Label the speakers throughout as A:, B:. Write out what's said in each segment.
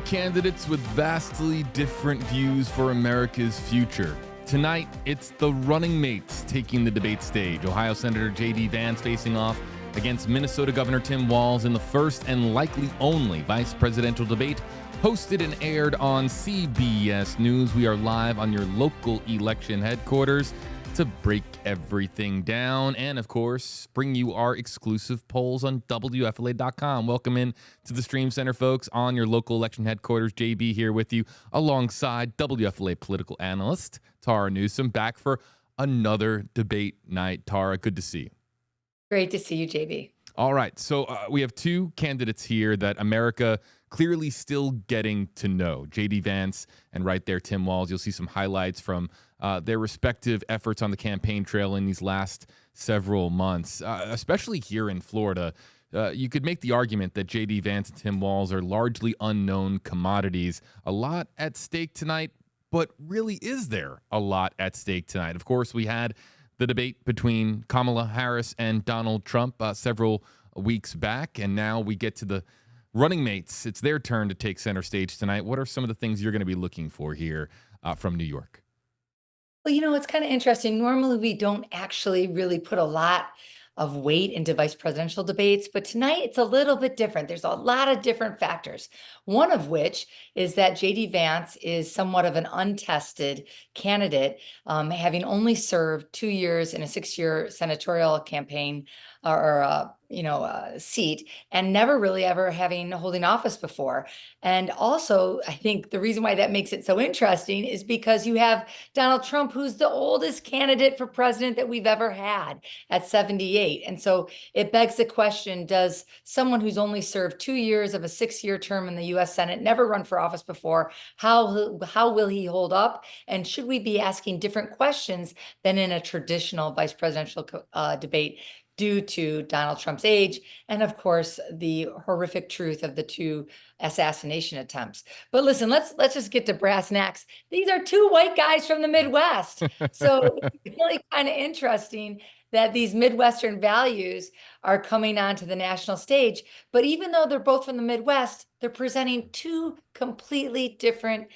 A: candidates with vastly different views for America's future. Tonight, it's the running mates taking the debate stage. Ohio Senator JD Vance facing off against Minnesota Governor Tim Walz in the first and likely only vice presidential debate, hosted and aired on CBS News. We are live on your local election headquarters to break everything down and, of course, bring you our exclusive polls on WFLA.com. Welcome in to the Stream Center, folks, on your local election headquarters. JB here with you alongside WFLA political analyst Tara Newsom, back for another debate night. Tara, good to see you.
B: Great to see you, JB.
A: All right, so we have two candidates here that America clearly still getting to know. JD Vance and right there Tim Walz. You'll see some highlights from their respective efforts on the campaign trail in these last several months, especially here in Florida. You could make the argument that JD Vance and Tim Walz are largely unknown commodities. A lot at stake tonight, but really, is there a lot at stake tonight? Of course, we had the debate between Kamala Harris and Donald Trump several weeks back, and now we get to the running mates. It's their turn to take center stage tonight. What are some of the things you're going to be looking for here from New York?
B: Well, it's kind of interesting. Normally, we don't actually really put a lot of weight into vice presidential debates, but tonight it's a little bit different. There's a lot of different factors, one of which is that JD Vance is somewhat of an untested candidate, having only served 2 years in a 6-year senatorial campaign or seat, and never really ever holding office before. And also, I think the reason why that makes it so interesting is because you have Donald Trump, who's the oldest candidate for president that we've ever had at 78. And so it begs the question, does someone who's only served 2 years of a 6-year term in the U.S. Senate, never run for office before, how will he hold up? And should we be asking different questions than in a traditional vice presidential debate, due to Donald Trump's age and, of course, the horrific truth of the 2 assassination attempts? But listen, let's just get to brass tacks. These are 2 white guys from the Midwest. So it's really kind of interesting that these Midwestern values are coming onto the national stage. But even though they're both from the Midwest, they're presenting 2 completely different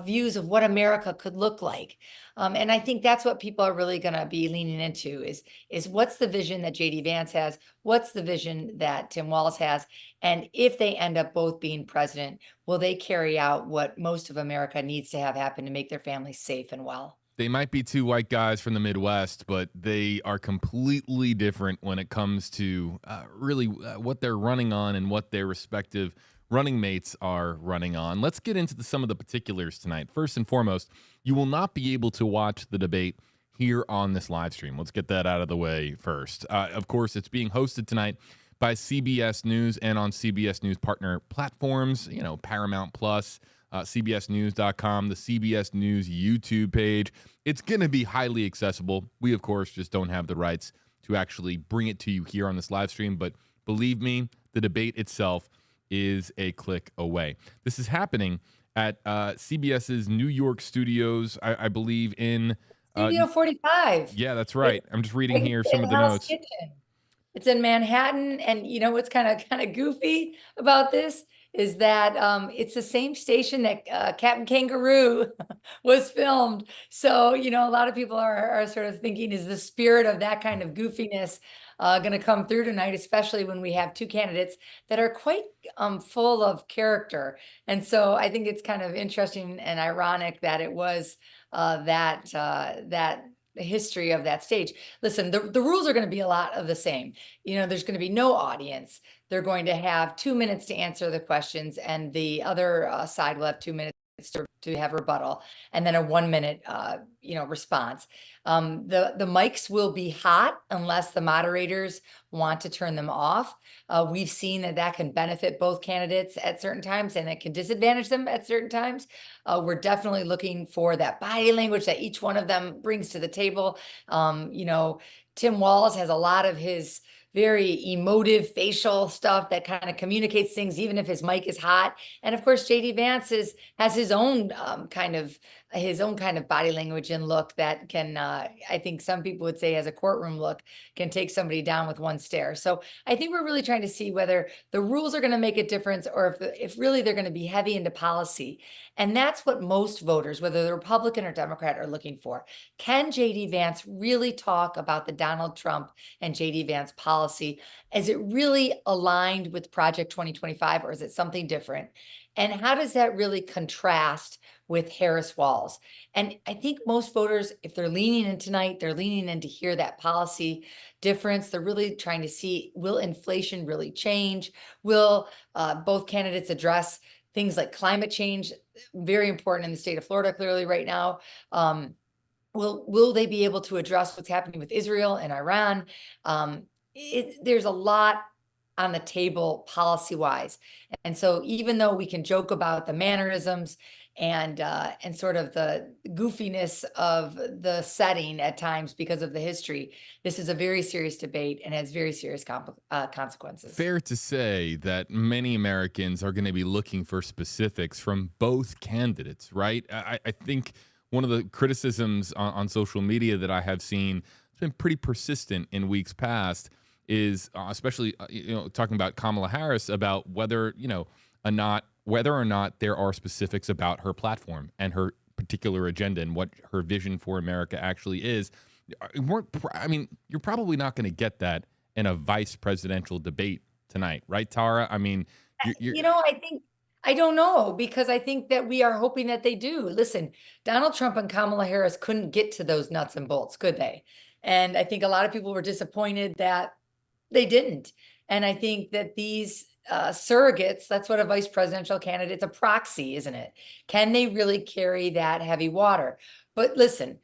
B: views of what America could look like. And I think that's what people are really going to be leaning into is what's the vision that JD Vance has? What's the vision that Tim Walz has? And if they end up both being president, will they carry out what most of America needs to have happen to make their families safe and well?
A: They might be 2 white guys from the Midwest, but they are completely different when it comes to what they're running on and what their respective running mates are running on. Let's get into some of the particulars tonight. First and foremost, you will not be able to watch the debate here on this live stream. Let's get that out of the way first. Of course, it's being hosted tonight by CBS News and on CBS News partner platforms, Paramount Plus, CBSNews.com, the CBS News YouTube page. It's going to be highly accessible. We, of course, just don't have the rights to actually bring it to you here on this live stream. But believe me, the debate itself is a click away. This is happening at CBS's New York studios, I believe in
B: Studio 45.
A: Yeah, that's right. I'm just reading here some of the notes.
B: Kitchen. It's in Manhattan, and what's kind of goofy about this is that it's the same station that Captain Kangaroo was filmed. So, a lot of people are sort of thinking, is the spirit of that kind of goofiness going to come through tonight, especially when we have 2 candidates that are quite full of character. And so I think it's kind of interesting and ironic that it was that history of that stage. Listen, the rules are going to be a lot of the same. There's going to be no audience. They're going to have 2 minutes to answer the questions, and the other side will have 2 minutes to have rebuttal, and then a 1-minute response. The mics will be hot unless the moderators want to turn them off. We've seen that can benefit both candidates at certain times, and it can disadvantage them at certain times. We're definitely looking for that body language that each one of them brings to the table. Tim Walz has a lot of his very emotive facial stuff that kind of communicates things, even if his mic is hot. And of course, JD Vance has his own kind of body language and look that can, I think some people would say, as a courtroom look, can take somebody down with one stare. So I think we're really trying to see whether the rules are going to make a difference, or if really they're going to be heavy into policy. And that's what most voters, whether they're Republican or Democrat, are looking for. Can JD Vance really talk about the Donald Trump and JD Vance policy? Is it really aligned with Project 2025, or is it something different? And how does that really contrast with Harris Walz? And I think most voters, if they're leaning in tonight, they're leaning in to hear that policy difference. They're really trying to see, will inflation really change? Will both candidates address things like climate change, very important in the state of Florida, clearly right now? Will they be able to address what's happening with Israel and Iran? There's a lot on the table policy-wise. And so even though we can joke about the mannerisms and sort of the goofiness of the setting at times because of the history, this is a very serious debate and has very serious consequences.
A: Fair to say that many Americans are going to be looking for specifics from both candidates, right? I think one of the criticisms on social media that I have seen has been pretty persistent in weeks past is especially talking about Kamala Harris, about whether or not there are specifics about her platform and her particular agenda and what her vision for America actually is. I mean, you're probably not going to get that in a vice presidential debate tonight, right, Tara? I mean,
B: I don't know, because I think that we are hoping that they do. Listen, Donald Trump and Kamala Harris couldn't get to those nuts and bolts, could they? And I think a lot of people were disappointed that they didn't. And I think that these surrogates, that's what a vice presidential candidate's a proxy, isn't it? Can they really carry that heavy water? But listen,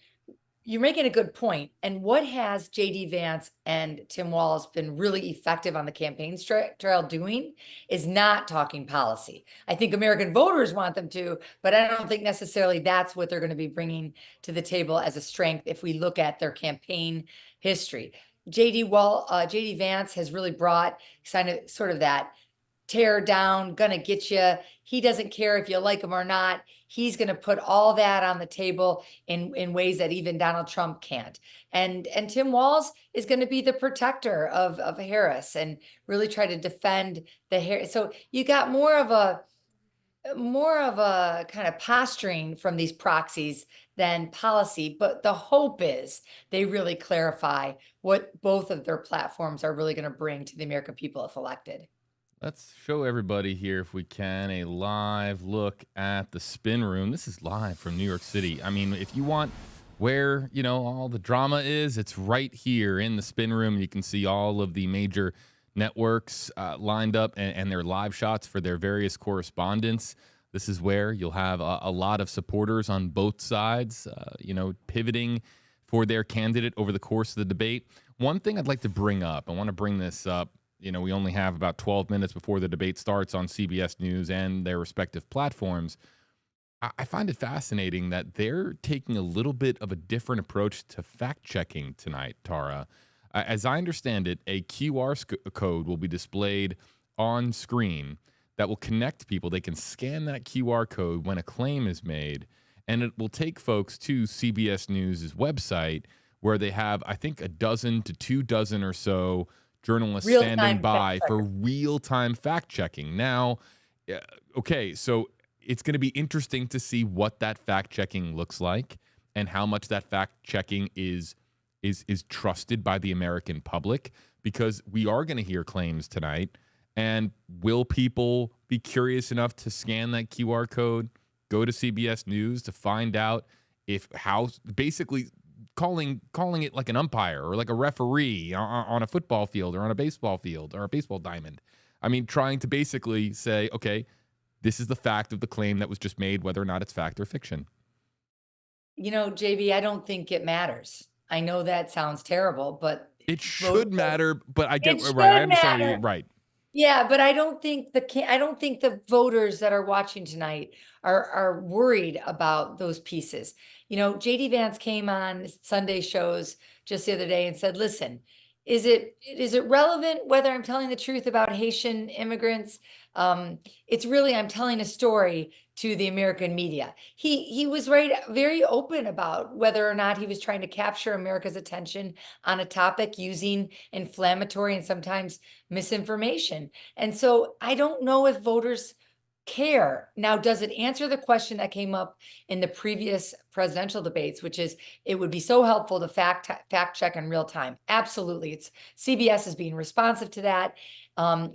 B: you're making a good point. And what has JD Vance and Tim Walz been really effective on the campaign trail doing is not talking policy. I think American voters want them to, but I don't think necessarily that's what they're going to be bringing to the table as a strength if we look at their campaign history. JD Vance has really brought sort of that tear down, gonna get you. He doesn't care if you like him or not. He's going to put all that on the table in ways that even Donald Trump can't. And Tim Walz is going to be the protector of Harris and really try to defend the Harris. So you got more of a kind of posturing from these proxies than policy, but the hope is they really clarify what both of their platforms are really going to bring to the American people if elected.
A: Let's show everybody here, if we can, a live look at the spin room. This is live from New York City. I mean, if you want where, all the drama is, it's right here in the spin room. You can see all of the major networks lined up and their live shots for their various correspondents. This is where you'll have a lot of supporters on both sides, pivoting for their candidate over the course of the debate. One thing I'd like to bring up, I want to bring this up. We only have about 12 minutes before the debate starts on CBS News and their respective platforms. I find it fascinating that they're taking a little bit of a different approach to fact-checking tonight, Tara. As I understand it, a QR code will be displayed on screen that will connect people. They can scan that QR code when a claim is made, and it will take folks to CBS News' website, where they have, I think, a dozen to 24 or so journalists standing by for real-time fact-checking. Now, okay, so it's going to be interesting to see what that fact-checking looks like and how much that fact-checking is trusted by the American public, because we are going to hear claims tonight. And will people be curious enough to scan that QR code, go to CBS News to find out basically calling it like an umpire or like a referee on a football field or on a baseball field or a baseball diamond? I mean, trying to basically say, okay, this is the fact of the claim that was just made, whether or not it's fact or fiction.
B: JB, I don't think it matters. I know that sounds terrible, but
A: it should matter. But I get right. I understand you're right.
B: Yeah, but I don't think the voters that are watching tonight are worried about those pieces. JD Vance came on Sunday shows just the other day and said, listen, Is it relevant whether I'm telling the truth about Haitian immigrants? It's really, I'm telling a story to the American media. He was very open about whether or not he was trying to capture America's attention on a topic using inflammatory and sometimes misinformation. And so I don't know if voters care. Now, does it answer the question that came up in the previous presidential debates, which is it would be so helpful to fact check in real time? Absolutely. It's CBS is being responsive to that.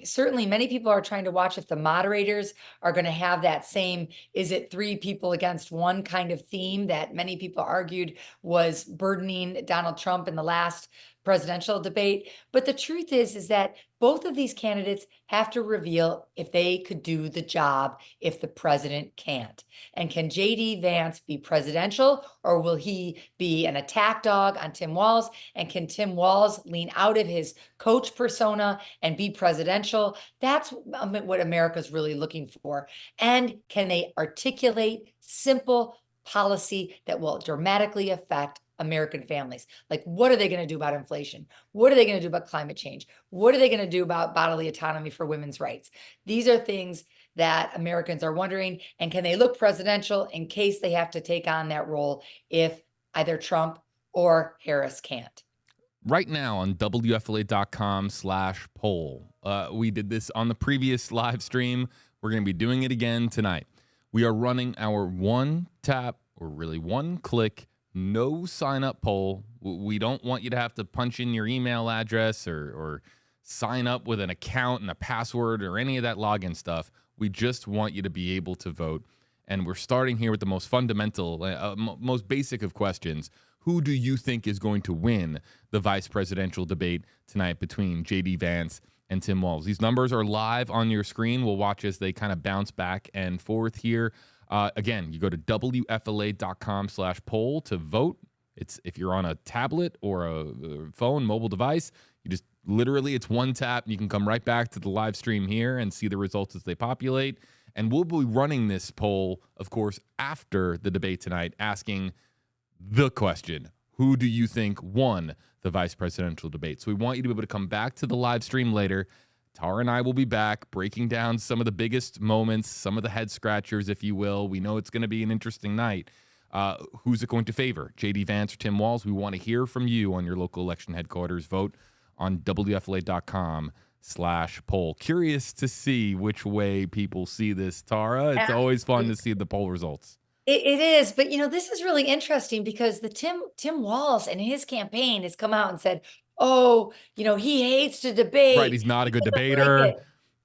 B: Certainly, many people are trying to watch if the moderators are going to have that same, is it three people against one kind of theme that many people argued was burdening Donald Trump in the last presidential debate. But the truth is that both of these candidates have to reveal if they could do the job if the president can't. And can JD Vance be presidential, or will he be an attack dog on Tim Walz? And can Tim Walz lean out of his coach persona and be presidential? That's what America's really looking for. And can they articulate simple policy that will dramatically affect American families? Like, what are they going to do about inflation? What are they going to do about climate change? What are they going to do about bodily autonomy for women's rights? These are things that Americans are wondering. And can they look presidential in case they have to take on that role if either Trump or Harris can't?
A: Right now on WFLA.com/poll. We did this on the previous live stream. We're going to be doing it again tonight. We are running our one tap, or really one click, no sign up poll. We don't want you to have to punch in your email address or sign up with an account and a password or any of that login stuff. We just want you to be able to vote. And we're starting here with the most fundamental, most basic of questions. Who do you think is going to win the vice presidential debate tonight between JD Vance and Tim Walz? These numbers are live on your screen. We'll watch as they kind of bounce back and forth here. Again, you go to WFLA.com/poll to vote. It's if you're on a tablet or a phone, mobile device, you just literally, it's one tap. You can come right back to the live stream here and see the results as they populate. And we'll be running this poll, of course, after the debate tonight, asking the question, who do you think won the vice presidential debate? So we want you to be able to come back to the live stream later. Tara and I will be back breaking down some of the biggest moments, some of the head scratchers, if you will. We know it's going to be an interesting night. Who's it going to favor, JD Vance or Tim Walz? We want to hear from you on your local election headquarters. Vote on WFLA.com/poll. Curious to see which way people see this, Tara. It's always fun to see the poll results.
B: It is, but this is really interesting because the Tim Walz and his campaign has come out and said, oh, he hates to debate.
A: Right, he's not a good debater.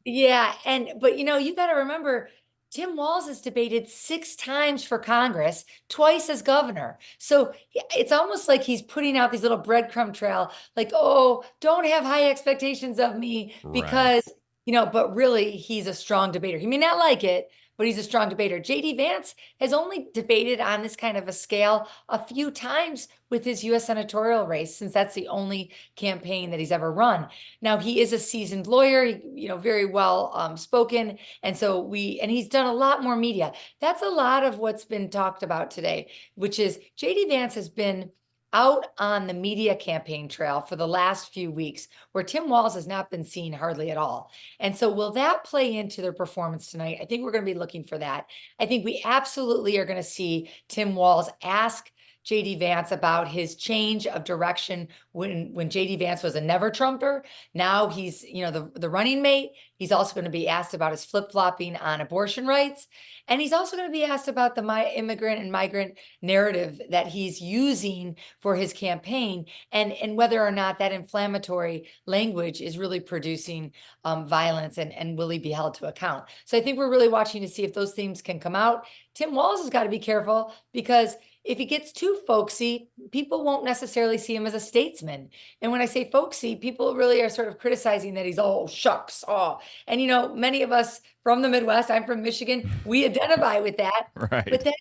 B: Yeah, but you got to remember, Tim Walz has debated 6 times for Congress, twice as governor. So it's almost like he's putting out these little breadcrumb trail, like, oh, don't have high expectations of me because, but really he's a strong debater. He may not like it, but he's a strong debater. JD Vance has only debated on this kind of a scale a few times with his U.S. senatorial race, since that's the only campaign that he's ever run. Now, he is a seasoned lawyer, very well spoken. And so he's done a lot more media. That's a lot of what's been talked about today, which is JD Vance has been out on the media campaign trail for the last few weeks, where Tim Walz has not been seen hardly at all. And so will that play into their performance tonight? I think we're going to be looking for that. I think we absolutely are going to see Tim Walz ask JD Vance about his change of direction when JD Vance was a never Trumper. Now he's, the running mate. He's also going to be asked about his flip-flopping on abortion rights. And he's also going to be asked about the immigrant and migrant narrative that he's using for his campaign, and whether or not that inflammatory language is really producing violence, and will he be held to account? So I think we're really watching to see if those themes can come out. Tim Walz has got to be careful, because if he gets too folksy, people won't necessarily see him as a statesman. And when I say folksy, people really are sort of criticizing that he's, oh, shucks, oh. And, many of us from the Midwest, I'm from Michigan, we identify with that.
A: Right.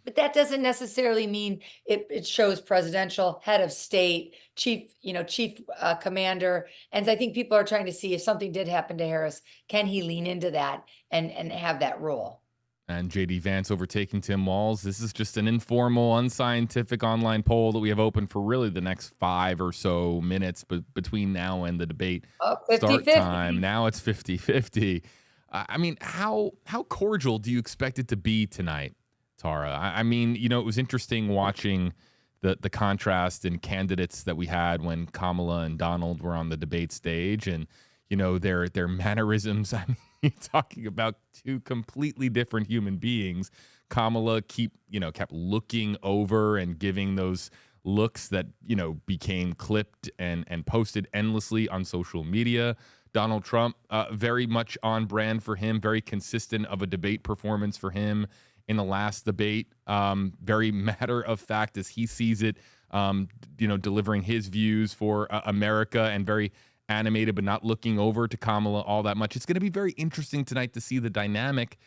B: But that doesn't necessarily mean it shows presidential, head of state, chief commander. And I think people are trying to see if something did happen to Harris, can he lean into that and have that role?
A: And JD Vance overtaking Tim Walz. This is just an informal, unscientific online poll that we have open for really the next 5 or so minutes between now and the debate start
B: 50-50.
A: time. Now it's 50-50. I mean, how cordial do you expect it to be tonight, Tara? I mean, you know, it was interesting watching the contrast in candidates that we had when Kamala and Donald were on the debate stage, and you know their mannerisms. I mean, talking about two completely different human beings. Kamala kept looking over and giving those looks that became clipped and posted endlessly on social media. Donald Trump, very much on brand for him, very consistent of a debate performance for him in the last debate. Very matter of fact as he sees it, delivering his views for America, and very animated, but not looking over to Kamala all that much. It's going to be very interesting tonight to see the dynamic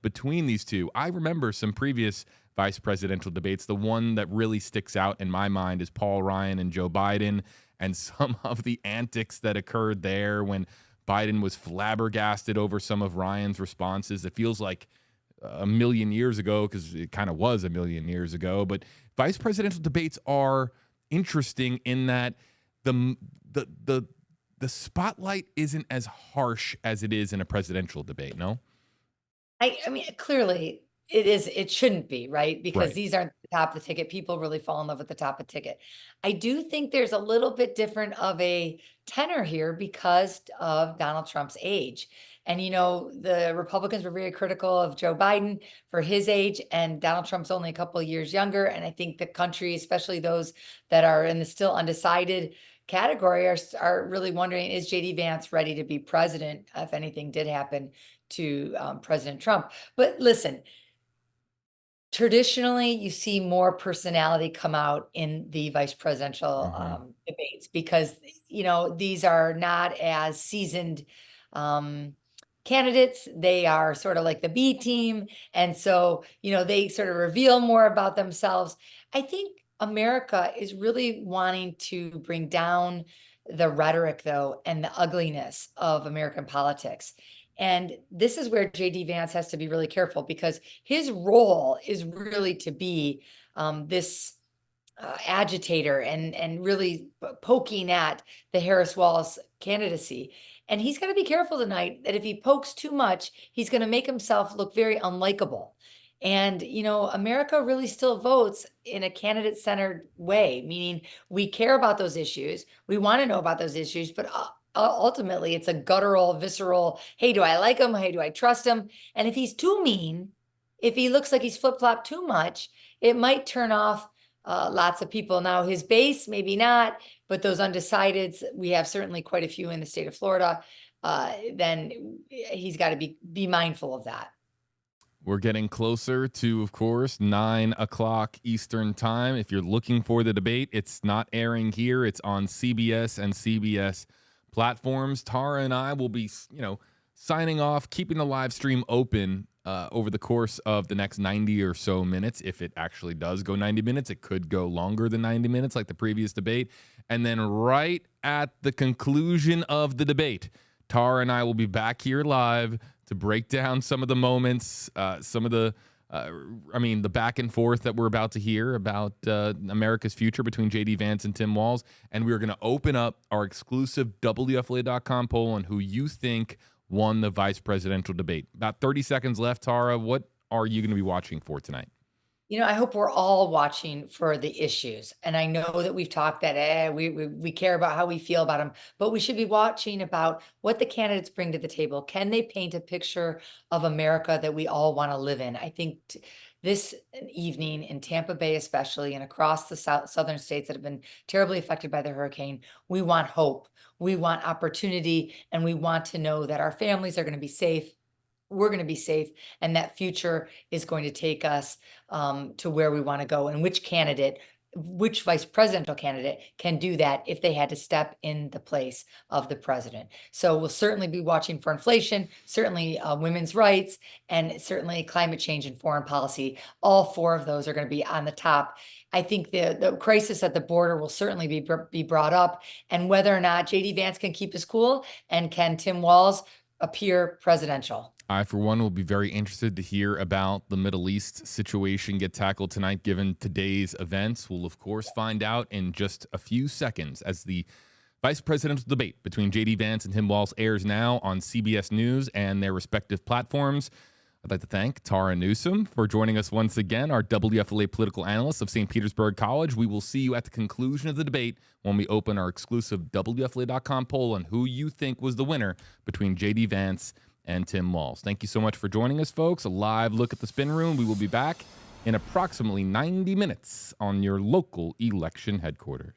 A: between these two. I remember some previous vice presidential debates. The one that really sticks out in my mind is Paul Ryan and Joe Biden, and some of the antics that occurred there when Biden was flabbergasted over some of Ryan's responses. It feels like a million years ago, because it kind of was a million years ago. But vice presidential debates are interesting in that the spotlight isn't as harsh as it is in a presidential debate. No,
B: I mean, clearly it is, it shouldn't be, right? Because
A: right.
B: these aren't the top of the ticket. People really fall in love with the top of the ticket. I do think there's a little bit different of a tenor here because of Donald Trump's age. And, the Republicans were very critical of Joe Biden for his age, and Donald Trump's only a couple of years younger. And I think the country, especially those that are in the still undecided category, are really wondering, is JD Vance ready to be president if anything did happen to President Trump? But listen, traditionally, you see more personality come out in the vice presidential debates because, these are not as seasoned candidates. They are sort of like the B team. And so, they sort of reveal more about themselves. I think America is really wanting to bring down the rhetoric, though, and the ugliness of American politics. And this is where JD Vance has to be really careful, because his role is really to be this agitator and really poking at the Harris-Walz candidacy. And he's got to be careful tonight that if he pokes too much, he's going to make himself look very unlikable. And, America really still votes in a candidate-centered way, meaning we care about those issues. We want to know about those issues, but ultimately it's a guttural, visceral, hey, do I like him? Hey, do I trust him? And if he's too mean, if he looks like he's flip-flopped too much, it might turn off lots of people. Now, his base, maybe not, but those undecideds, we have certainly quite a few in the state of Florida, then he's got to be mindful of that.
A: We're getting closer to, of course, 9 o'clock Eastern time. If you're looking for the debate, it's not airing here. It's on CBS and CBS platforms. Tara and I will be, signing off, keeping the live stream open over the course of the next 90 or so minutes. If it actually does go 90 minutes, it could go longer than 90 minutes like the previous debate. And then right at the conclusion of the debate, Tara and I will be back here live to break down some of the moments, some of the back and forth that we're about to hear about America's future between JD Vance and Tim Walz. And we're going to open up our exclusive WFLA.com poll on who you think won the vice presidential debate. About 30 seconds left, Tara. What are you going to be watching for tonight?
B: I hope we're all watching for the issues. And I know that we've talked that we care about how we feel about them, but we should be watching about what the candidates bring to the table. Can they paint a picture of America that we all want to live in? I think this evening in Tampa Bay, especially, and across the southern states that have been terribly affected by the hurricane, we want hope. We want opportunity, and we want to know that our families are going to be safe. We're going to be safe, and that future is going to take us to where we want to go. And which vice presidential candidate can do that if they had to step in the place of the president? So we'll certainly be watching for inflation, certainly women's rights, and certainly climate change and foreign policy. All four of those are going to be on the top. I think the crisis at the border will certainly be brought up, and whether or not JD Vance can keep his cool and can Tim Walz appear presidential.
A: I, for one, will be very interested to hear about the Middle East situation get tackled tonight, given today's events. We'll, of course, find out in just a few seconds as the vice presidential debate between JD Vance and Tim Walz airs now on CBS News and their respective platforms. I'd like to thank Tara Newsom for joining us once again, our WFLA political analyst of St. Petersburg College. We will see you at the conclusion of the debate when we open our exclusive WFLA.com poll on who you think was the winner between JD Vance and Tim Walz. Thank you so much for joining us, folks. A live look at the spin room. We will be back in approximately 90 minutes on your local election headquarters.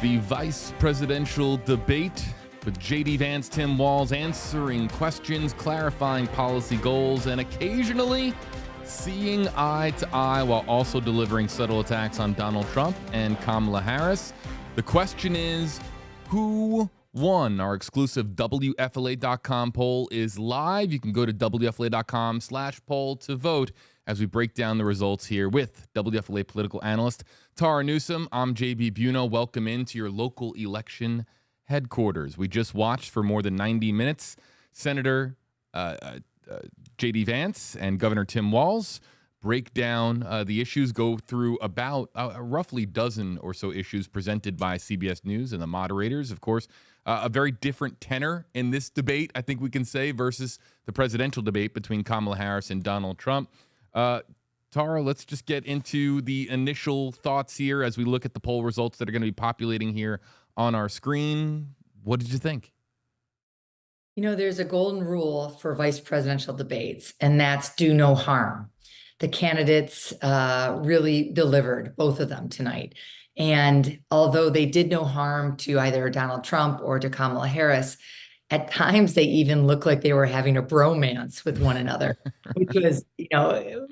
A: The vice presidential debate with JD Vance, Tim Walz answering questions, clarifying policy goals, and occasionally seeing eye to eye while also delivering subtle attacks on Donald Trump and Kamala Harris. The question is, who won? Our exclusive WFLA.com poll is live. You can go to WFLA.com/poll to vote as we break down the results here with WFLA political analyst Tara Newsom. I'm JB Biunno. Welcome into your local election headquarters. We just watched for more than 90 minutes Senator JD Vance and Governor Tim Walz break down the issues, go through about roughly dozen or so issues presented by CBS News and the moderators. Of course, a very different tenor in this debate, I think we can say, versus the presidential debate between Kamala Harris and Donald Trump. Tara, let's just get into the initial thoughts here as we look at the poll results that are going to be populating here on our screen. What did you think?
B: You know, there's a golden rule for vice presidential debates, and that's do no harm. The candidates really delivered, both of them tonight. And although they did no harm to either Donald Trump or to Kamala Harris, at times they even looked like they were having a bromance with one another, which was,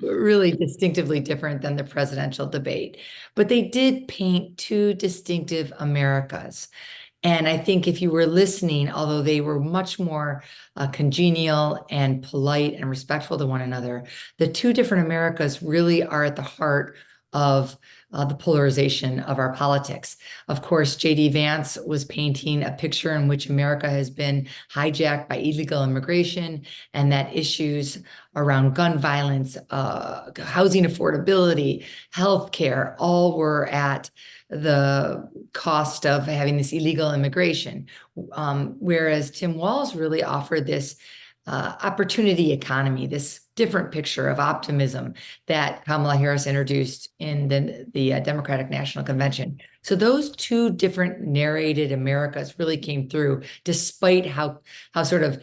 B: really distinctively different than the presidential debate. But they did paint two distinctive Americas. And I think if you were listening, although they were much more congenial and polite and respectful to one another, the two different Americas really are at the heart of the polarization of our politics. Of course, JD Vance was painting a picture in which America has been hijacked by illegal immigration, and that issues around gun violence, housing affordability, healthcare, all were at the cost of having this illegal immigration. Whereas Tim Walz really offered this opportunity economy, this different picture of optimism that Kamala Harris introduced in the Democratic National Convention. So those two different narrated Americas really came through, despite how sort of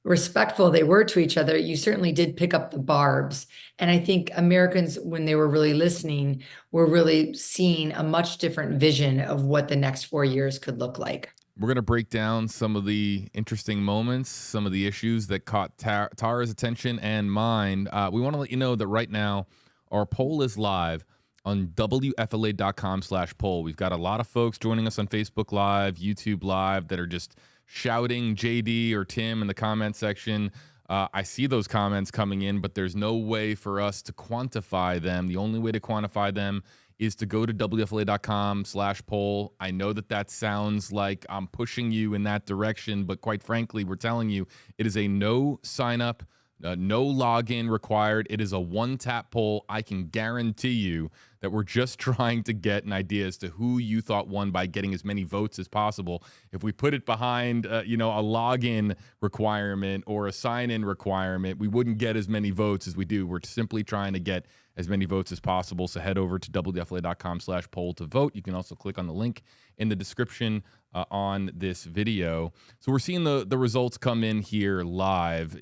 B: respectful they were to each other. You certainly did pick up the barbs. And I think Americans, when they were really listening, were really seeing a much different vision of what the next 4 years could look like.
A: We're going to break down some of the interesting moments, some of the issues that caught Tara's attention and mine. We want to let you know that right now our poll is live on WFLA.com/poll. We've got a lot of folks joining us on Facebook Live, YouTube Live that are just shouting JD or Tim in the comment section. I see those comments coming in, but there's no way for us to quantify them. The only way to quantify them is to go to WFLA.com/poll. I know that sounds like I'm pushing you in that direction, but quite frankly, we're telling you it is a no sign up, no login required. It is a one-tap poll. I can guarantee you that we're just trying to get an idea as to who you thought won by getting as many votes as possible. If we put it behind, a login requirement or a sign-in requirement, we wouldn't get as many votes as we do. We're simply trying to get as many votes as possible. So head over to WFLA.com/poll to vote. You can also click on the link in the description on this video. So we're seeing the results come in here live.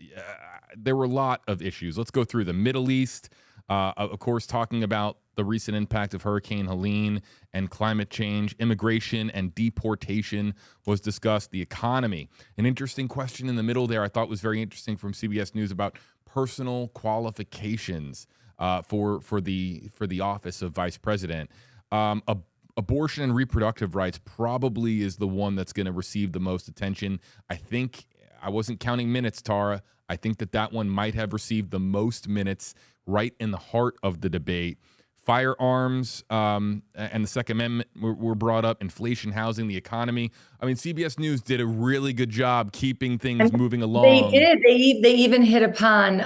A: There were a lot of issues. Let's go through the Middle East. Of course, talking about the recent impact of Hurricane Helene and climate change. Immigration and deportation was discussed. The economy. An interesting question in the middle there I thought was very interesting from CBS News about personal qualifications for the office of vice president. Abortion and reproductive rights probably is the one that's going to receive the most attention. I think I wasn't counting minutes, Tara. I think that one might have received the most minutes, right in the heart of the debate. Firearms and the Second Amendment were brought up, inflation, housing, the economy. I mean, CBS News did a really good job keeping things moving along.
B: They did. They even hit upon,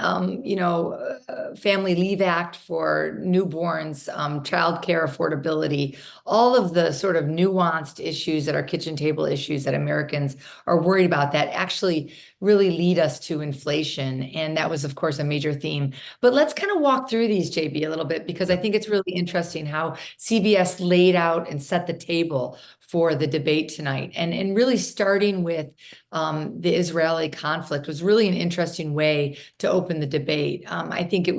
B: Family Leave Act for newborns, childcare affordability, all of the sort of nuanced issues that are kitchen table issues that Americans are worried about that actually really lead us to inflation. And that was, of course, a major theme. But let's kind of walk through these, JB, a little bit, because I think it's really interesting how CBS laid out and set the table for the debate tonight. And really starting with the Israeli conflict was really an interesting way to open the debate. I think it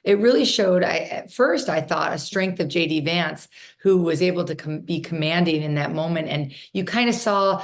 B: really showed, at first I thought, a strength of JD Vance, who was able to be commanding in that moment. And you kind of saw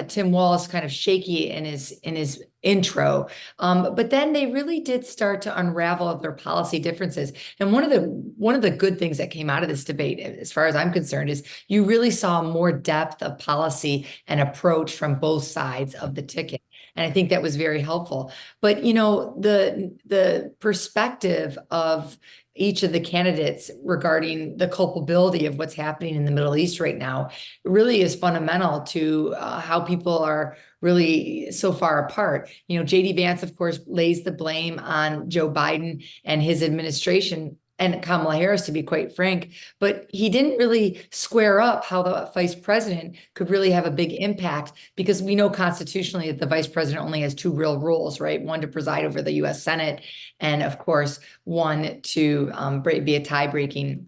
B: Tim Walz kind of shaky in his intro. But then they really did start to unravel their policy differences. And one of the good things that came out of this debate, as far as I'm concerned, is you really saw more depth of policy and approach from both sides of the ticket. And I think that was very helpful. But the perspective of each of the candidates regarding the culpability of what's happening in the Middle East right now really is fundamental to how people are really so far apart. JD Vance, of course, lays the blame on Joe Biden and his administration and Kamala Harris, to be quite frank, but he didn't really square up how the vice president could really have a big impact, because we know constitutionally that the vice president only has two real roles, right? One, to preside over the U.S. Senate, and of course, one to be a tie-breaking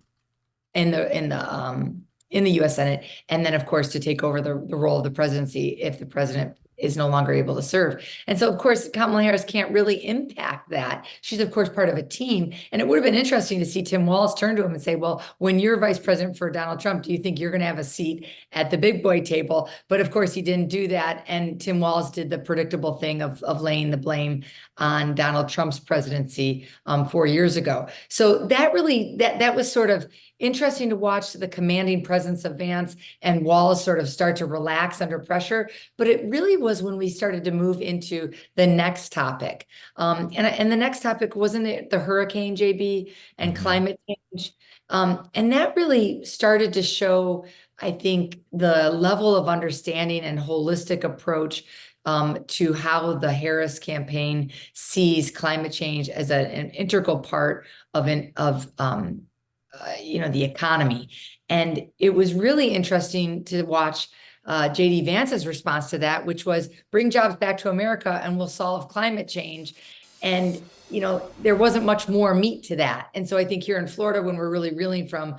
B: in the U.S. Senate, and then of course to take over the role of the presidency if the president is no longer able to serve. And so, of course, Kamala Harris can't really impact that. She's, of course, part of a team. And it would have been interesting to see Tim Walz turn to him and say, well, when you're vice president for Donald Trump, do you think you're going to have a seat at the big boy table? But of course, he didn't do that. And Tim Walz did the predictable thing of laying the blame on Donald Trump's presidency 4 years ago. So that really, that was sort of interesting to watch, the commanding presence of Vance and Walz sort of start to relax under pressure. But it really was when we started to move into the next topic. And the next topic, wasn't it the hurricane, JB, and climate change? And that really started to show, I think, the level of understanding and holistic approach to how the Harris campaign sees climate change as an integral part of the economy. And it was really interesting to watch JD Vance's response to that, which was bring jobs back to America and we'll solve climate change. And, there wasn't much more meat to that. And so I think here in Florida, when we're really reeling from,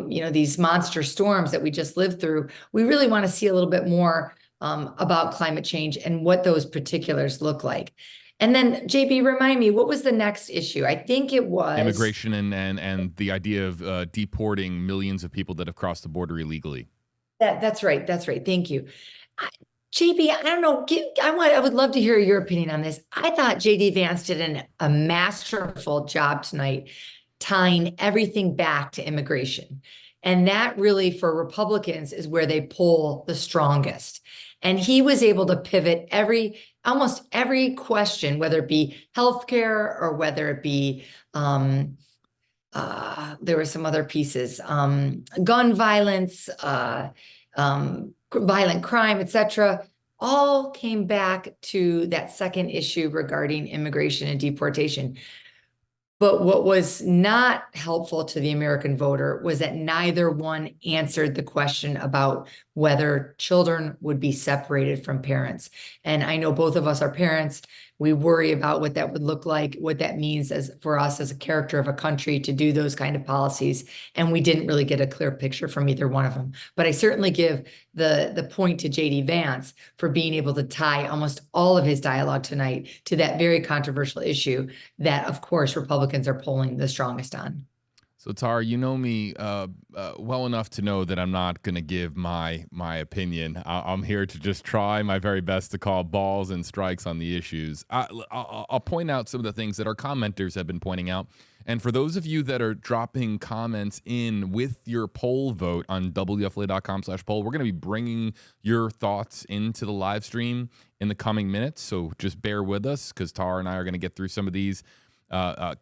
B: these monster storms that we just lived through, we really want to see a little bit more about climate change and what those particulars look like. And then, JB, remind me, what was the next issue? I think it was
A: immigration and the idea of deporting millions of people that have crossed the border illegally.
B: That's right. Thank you. JB, I don't know. I would love to hear your opinion on this. I thought JD Vance did a masterful job tonight, tying everything back to immigration. And that really, for Republicans, is where they pull the strongest. And he was able to pivot almost every question, whether it be healthcare or whether it be, there were some other pieces, gun violence, violent crime, etc., all came back to that second issue regarding immigration and deportation. But what was not helpful to the American voter was that neither one answered the question about whether children would be separated from parents. And I know both of us are parents. We worry about what that would look like, what that means for us as a character of a country to do those kind of policies. And we didn't really get a clear picture from either one of them. But I certainly give the point to JD Vance for being able to tie almost all of his dialogue tonight to that very controversial issue that, of course, Republicans are polling the strongest on.
A: So, Tara, you know me well enough to know that I'm not going to give my opinion. I'm here to just try my very best to call balls and strikes on the issues. I'll point out some of the things that our commenters have been pointing out. And for those of you that are dropping comments in with your poll vote on WFLA.com/poll, we're going to be bringing your thoughts into the live stream in the coming minutes. So just bear with us, because Tara and I are going to get through some of these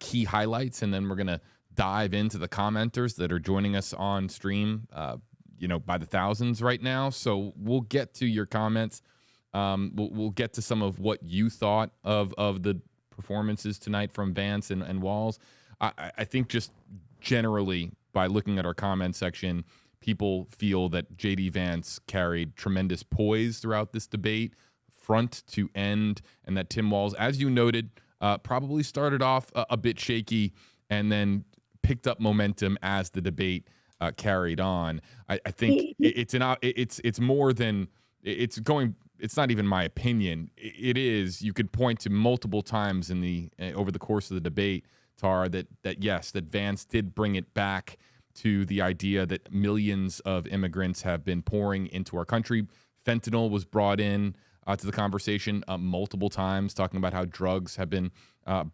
A: key highlights, and then we're going to dive into the commenters that are joining us on stream, by the thousands right now. So we'll get to your comments. We'll get to some of what you thought of the performances tonight from Vance and Walz. I think just generally, by looking at our comment section, people feel that JD Vance carried tremendous poise throughout this debate, front to end, and that Tim Walz, as you noted, probably started off a bit shaky and then picked up momentum as the debate carried on. I think it's more than it's going. it's not even my opinion. It is. You could point to multiple times in the over the course of the debate, Tara, that yes, that Vance did bring it back to the idea that millions of immigrants have been pouring into our country. Fentanyl was brought in to the conversation multiple times, talking about how drugs have been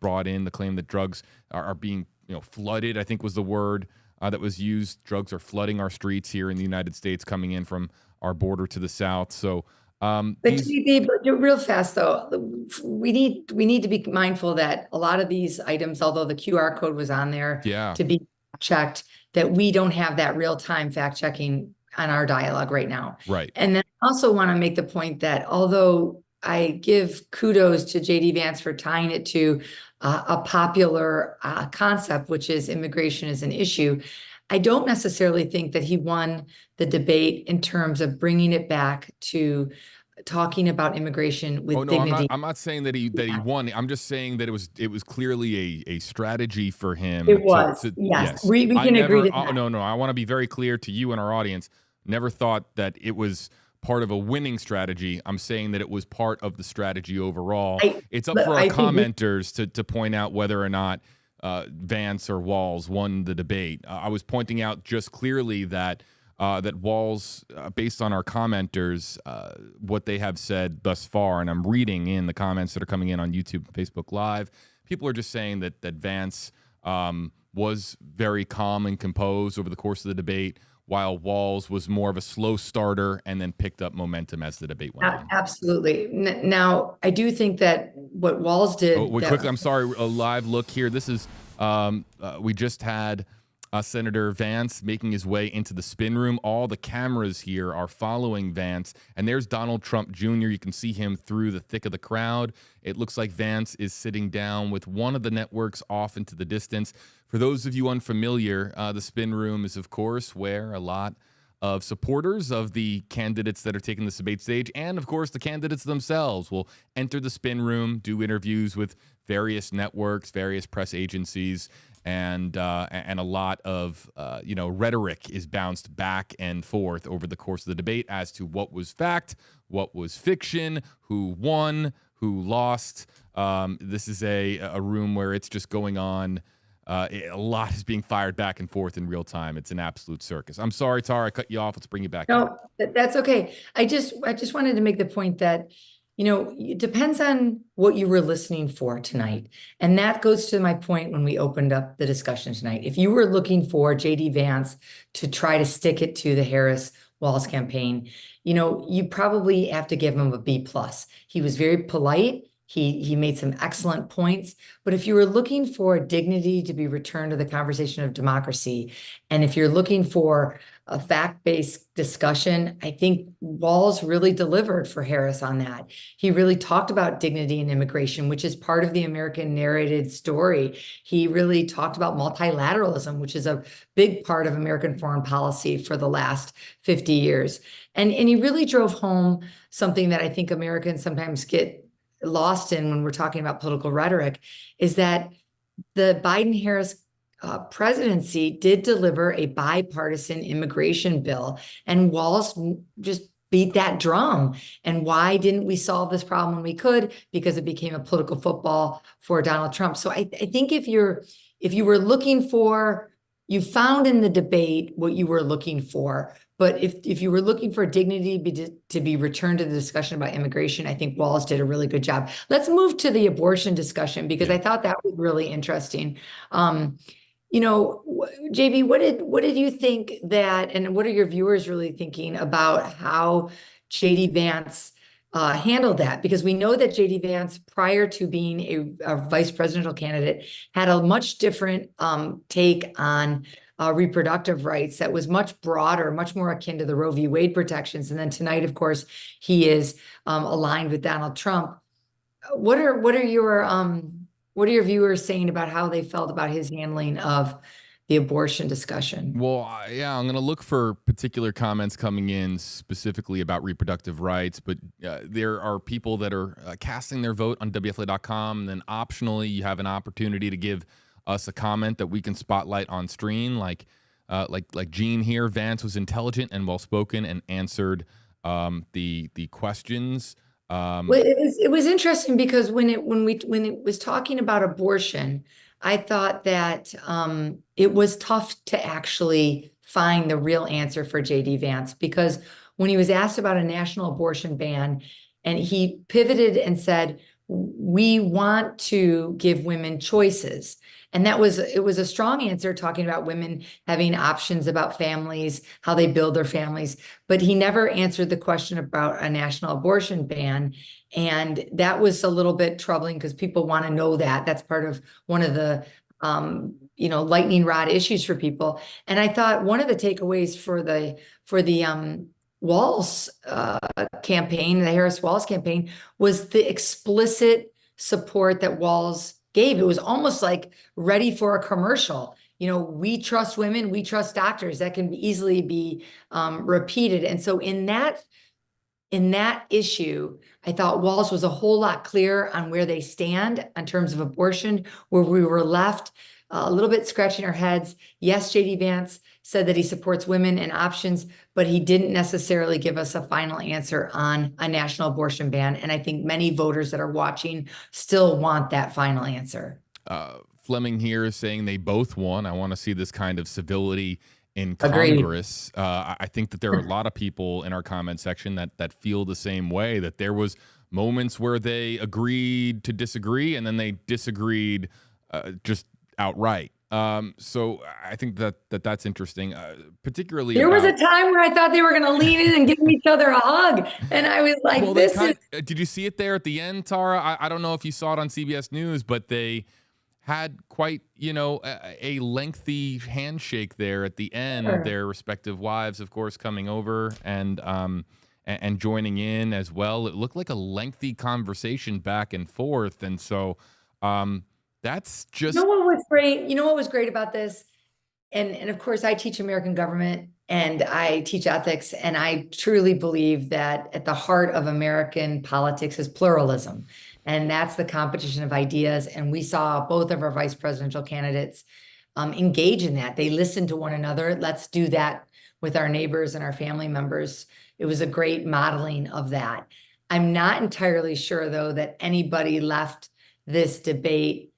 A: brought in. The claim that drugs are being flooded, I think was the word that was used. Drugs are flooding our streets here in the United States, coming in from our border to the south. So,
B: but real fast though, we need to be mindful that a lot of these items, although the QR code was on there to be checked, that we don't have that real time fact checking on our dialogue right now.
A: Right.
B: And then I also want to make the point that although I give kudos to JD Vance for tying it to a popular concept, which is immigration is an issue, I don't necessarily think that he won the debate in terms of bringing it back to talking about immigration with dignity.
A: I'm not saying that he won. I'm just saying that it was clearly a strategy for him.
B: It was. Yes. We can agree to that.
A: No. I want to be very clear to you and our audience. Never thought that it was part of a winning strategy. I'm saying that it was part of the strategy overall. It's up for our commenters to point out whether or not Vance or Walz won the debate. I was pointing out just clearly that Walz, based on our commenters, what they have said thus far, and I'm reading in the comments that are coming in on YouTube and Facebook Live, people are just saying that Vance was very calm and composed over the course of the debate, while Walz was more of a slow starter and then picked up momentum as the debate went on.
B: Absolutely. Now, I do think that what Walz did...
A: quickly, I'm sorry, a live look here. This is, we just had Senator Vance making his way into the spin room. All the cameras here are following Vance, and there's Donald Trump Jr. You can see him through the thick of the crowd. It looks like Vance is sitting down with one of the networks off into the distance. For those of you unfamiliar, the spin room is, of course, where a lot of supporters of the candidates that are taking the debate stage, and, of course, the candidates themselves will enter the spin room, do interviews with various networks, various press agencies, and a lot of rhetoric is bounced back and forth over the course of the debate as to what was fact, what was fiction, who won, who lost. This is a room where it's just going on. A lot is being fired back and forth in real time. It's an absolute circus. I'm sorry, Tara, I cut you off. Let's bring you back.
B: No, that's okay. I just wanted to make the point that it depends on what you were listening for tonight. And that goes to my point when we opened up the discussion tonight. If you were looking for JD Vance to try to stick it to the Harris-Walz campaign, you probably have to give him a B+. He was very polite. He made some excellent points. But if you were looking for dignity to be returned to the conversation of democracy, and if you're looking for a fact-based discussion, I think Walz really delivered for Harris on that. He really talked about dignity and immigration, which is part of the American narrated story. He really talked about multilateralism, which is a big part of American foreign policy for the last 50 years. And he really drove home something that I think Americans sometimes get lost in when we're talking about political rhetoric, is that the Biden-Harris presidency did deliver a bipartisan immigration bill, and Walz just beat that drum. And why didn't we solve this problem when we could? Because it became a political football for Donald Trump. So I think if you were looking for, you found in the debate what you were looking for. But if you were looking for dignity to be returned to the discussion about immigration, I think Walz did a really good job. Let's move to the abortion discussion, because I thought that was really interesting. JB, what did you think that, and what are your viewers really thinking about how JD Vance handled that? Because we know that JD Vance, prior to being a vice presidential candidate, had a much different take on reproductive rights that was much broader, much more akin to the Roe v. Wade protections. And then tonight, of course, he is aligned with Donald Trump. What are your viewers saying about how they felt about his handling of the abortion discussion?
A: Well, I'm going to look for particular comments coming in specifically about reproductive rights, but there are people that are casting their vote on WFLA.com. And then optionally, you have an opportunity to give us a comment that we can spotlight on screen, like Gene here. Vance was intelligent and well-spoken and answered the questions.
B: Well, it was interesting because when it was talking about abortion, I thought that it was tough to actually find the real answer for JD Vance, because when he was asked about a national abortion ban, and he pivoted and said, "We want to give women choices." And it was a strong answer, talking about women having options about families, how they build their families, but he never answered the question about a national abortion ban. And that was a little bit troubling, because people want to know that. That's part of one of the lightning rod issues for people. And I thought one of the takeaways for the Walz campaign, the Harris Walz campaign, was the explicit support that Walz gave. It was almost like ready for a commercial. We trust women, we trust doctors. That can easily be repeated. And so in that issue, I thought Walz was a whole lot clearer on where they stand in terms of abortion, where we were left a little bit scratching our heads. Yes, JD Vance said that he supports women and options, but he didn't necessarily give us a final answer on a national abortion ban. And I think many voters that are watching still want that final answer.
A: Fleming here is saying they both won. I want to see this kind of civility in
B: Agreed.
A: Congress. I think that there are a lot of people in our comment section that feel the same way, that there was moments where they agreed to disagree, and then they disagreed just outright. So I think that's interesting, particularly.
B: There was a time where I thought they were going to lean in and give each other a hug, and I was like,
A: well, did you see it there at the end, Tara? I don't know if you saw it on CBS News, but they had quite, a lengthy handshake there at the end.
B: Sure.
A: Their respective wives, of course, coming over and joining in as well. It looked like a lengthy conversation back and forth, and so that's just.
B: You know what was great? You know what was great about this? And of course, I teach American government and I teach ethics, and I truly believe that at the heart of American politics is pluralism. And that's the competition of ideas. And we saw both of our vice presidential candidates engage in that. They listened to one another. Let's do that with our neighbors and our family members. It was a great modeling of that. I'm not entirely sure, though, that anybody left this debate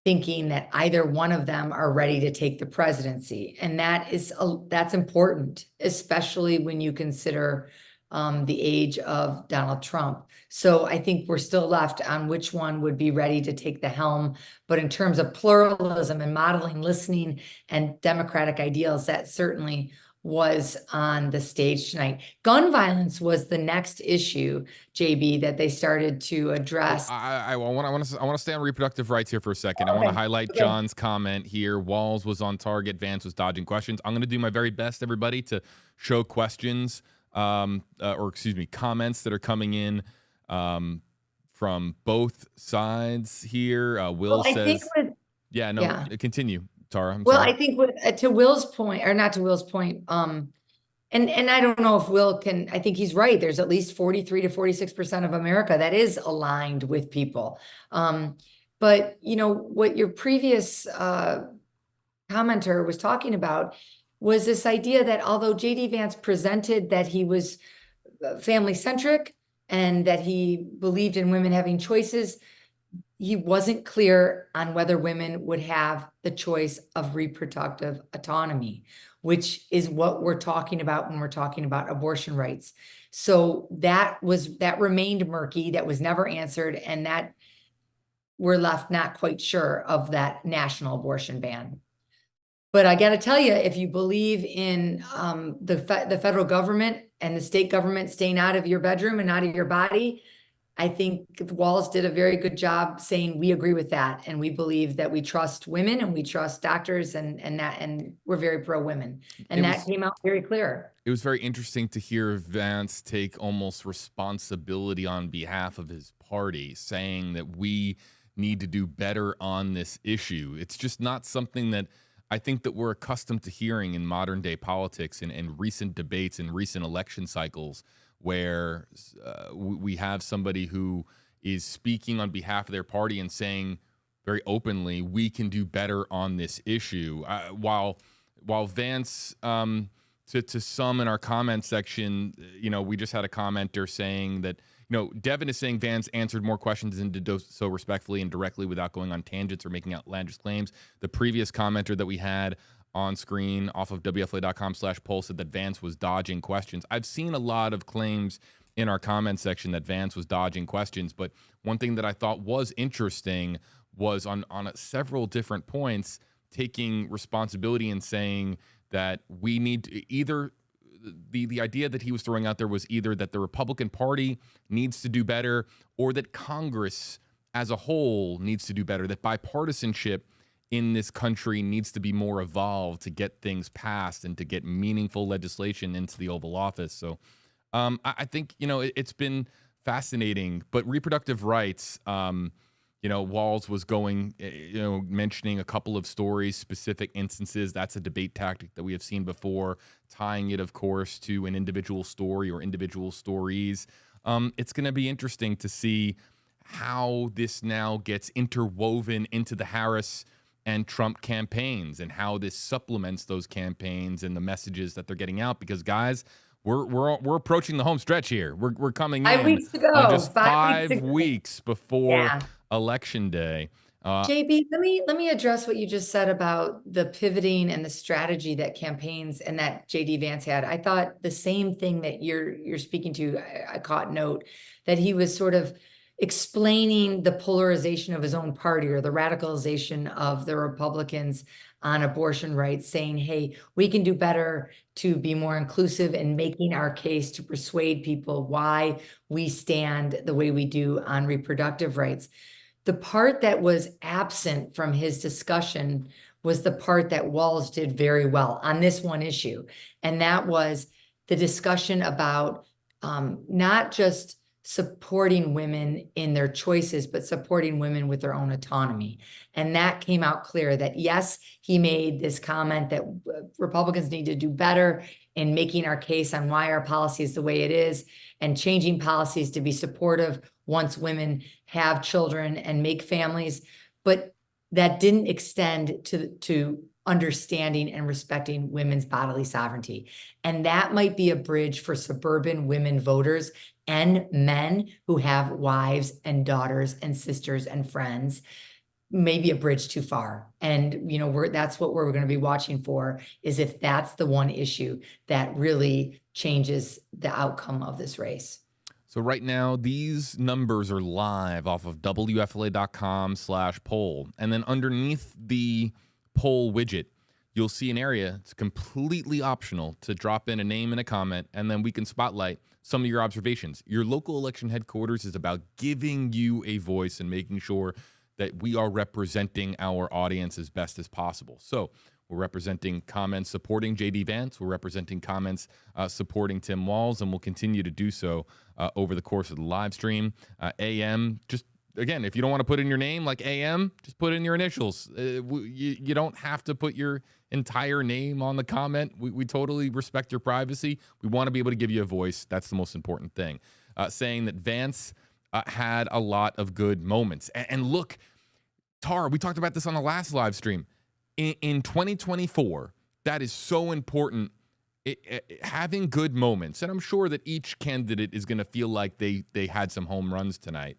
B: thinking that either one of them are ready to take the presidency. And that's important, especially when you consider the age of Donald Trump. So I think we're still left on which one would be ready to take the helm. But in terms of pluralism and modeling, listening, and democratic ideals, that certainly was on the stage tonight. Gun violence was the next issue, JB, that they started to address.
A: I want to stay on reproductive rights here for a second. Okay. I want to highlight John's comment here. Walz was on target. Vance was dodging questions. I'm going to do my very best, everybody, to show questions, comments that are coming in from both sides here. Will says, continue, Tara. I'm sorry.
B: I think to Will's point, or not to Will's point, and I don't know if Will can, I think he's right. There's at least 43 to 46% of America that is aligned with people. But what your previous commenter was talking about was this idea that although JD Vance presented that he was family-centric and that he believed in women having choices, he wasn't clear on whether women would have the choice of reproductive autonomy, which is what we're talking about when we're talking about abortion rights. So that remained murky, that was never answered, and that we're left not quite sure of that national abortion ban. But I got to tell you, if you believe in the federal government and the state government staying out of your bedroom and out of your body, I think Walz did a very good job saying we agree with that, and we believe that we trust women and we trust doctors, and we're very pro women, and that came out very clear.
A: It was very interesting to hear Vance take almost responsibility on behalf of his party, saying that we need to do better on this issue. It's just not something that I think that we're accustomed to hearing in modern day politics and recent debates and recent election cycles, where we have somebody who is speaking on behalf of their party and saying very openly, we can do better on this issue. While Vance to some in our comment section, we just had a commenter saying that, Devin is saying Vance answered more questions and did so respectfully and directly without going on tangents or making outlandish claims. The previous commenter that we had on screen off of WFLA.com/poll said that Vance was dodging questions. I've seen a lot of claims in our comment section that Vance was dodging questions, but one thing that I thought was interesting was on several different points taking responsibility and saying that we need to either the idea that he was throwing out there was either that the Republican Party needs to do better or that Congress as a whole needs to do better, that bipartisanship in this country needs to be more evolved to get things passed and to get meaningful legislation into the Oval Office. So I think, it's been fascinating, but reproductive rights, Walz was going, mentioning a couple of stories, specific instances. That's a debate tactic that we have seen before, tying it, of course, to an individual story or individual stories. It's going to be interesting to see how this now gets interwoven into the Harris and Trump campaigns and how this supplements those campaigns and the messages that they're getting out. Because, guys, we're approaching the home stretch here. We're coming
B: 5
A: in
B: weeks to go.
A: on just
B: 5
A: 5 weeks before
B: Yeah.
A: Election Day.
B: JB, let me address what you just said about the pivoting and the strategy that campaigns and that JD Vance had. I thought the same thing that you're speaking to. I caught note that he was sort of explaining the polarization of his own party or the radicalization of the Republicans on abortion rights, saying, hey, we can do better to be more inclusive and making our case to persuade people why we stand the way we do on reproductive rights. The part that was absent from his discussion was the part that Walz did very well on this one issue. And that was the discussion about not just supporting women in their choices, but supporting women with their own autonomy. And that came out clear that, yes, he made this comment that Republicans need to do better in making our case on why our policy is the way it is and changing policies to be supportive once women have children and make families. But that didn't extend to understanding and respecting women's bodily sovereignty. And that might be a bridge for suburban women voters and men who have wives and daughters and sisters and friends, maybe a bridge too far. And, that's what we're going to be watching for, is if that's the one issue that really changes the outcome of this race.
A: So right now, these numbers are live off of WFLA.com/poll. And then underneath the poll widget, you'll see an area. It's completely optional to drop in a name and a comment, and then we can spotlight some of your observations. Your local election headquarters is about giving you a voice and making sure that we are representing our audience as best as possible. So we're representing comments supporting JD Vance. We're representing comments supporting Tim Walz, and we'll continue to do so over the course of the live stream. AM, just again, if you don't want to put in your name like AM, just put in your initials. You don't have to put your entire name on the comment. We totally respect your privacy. We want to be able to give you a voice. That's the most important thing. Saying that Vance had a lot of good moments. And look, Tara, we talked about this on the last live stream. In 2024, that is so important, having good moments. And I'm sure that each candidate is going to feel like they had some home runs tonight.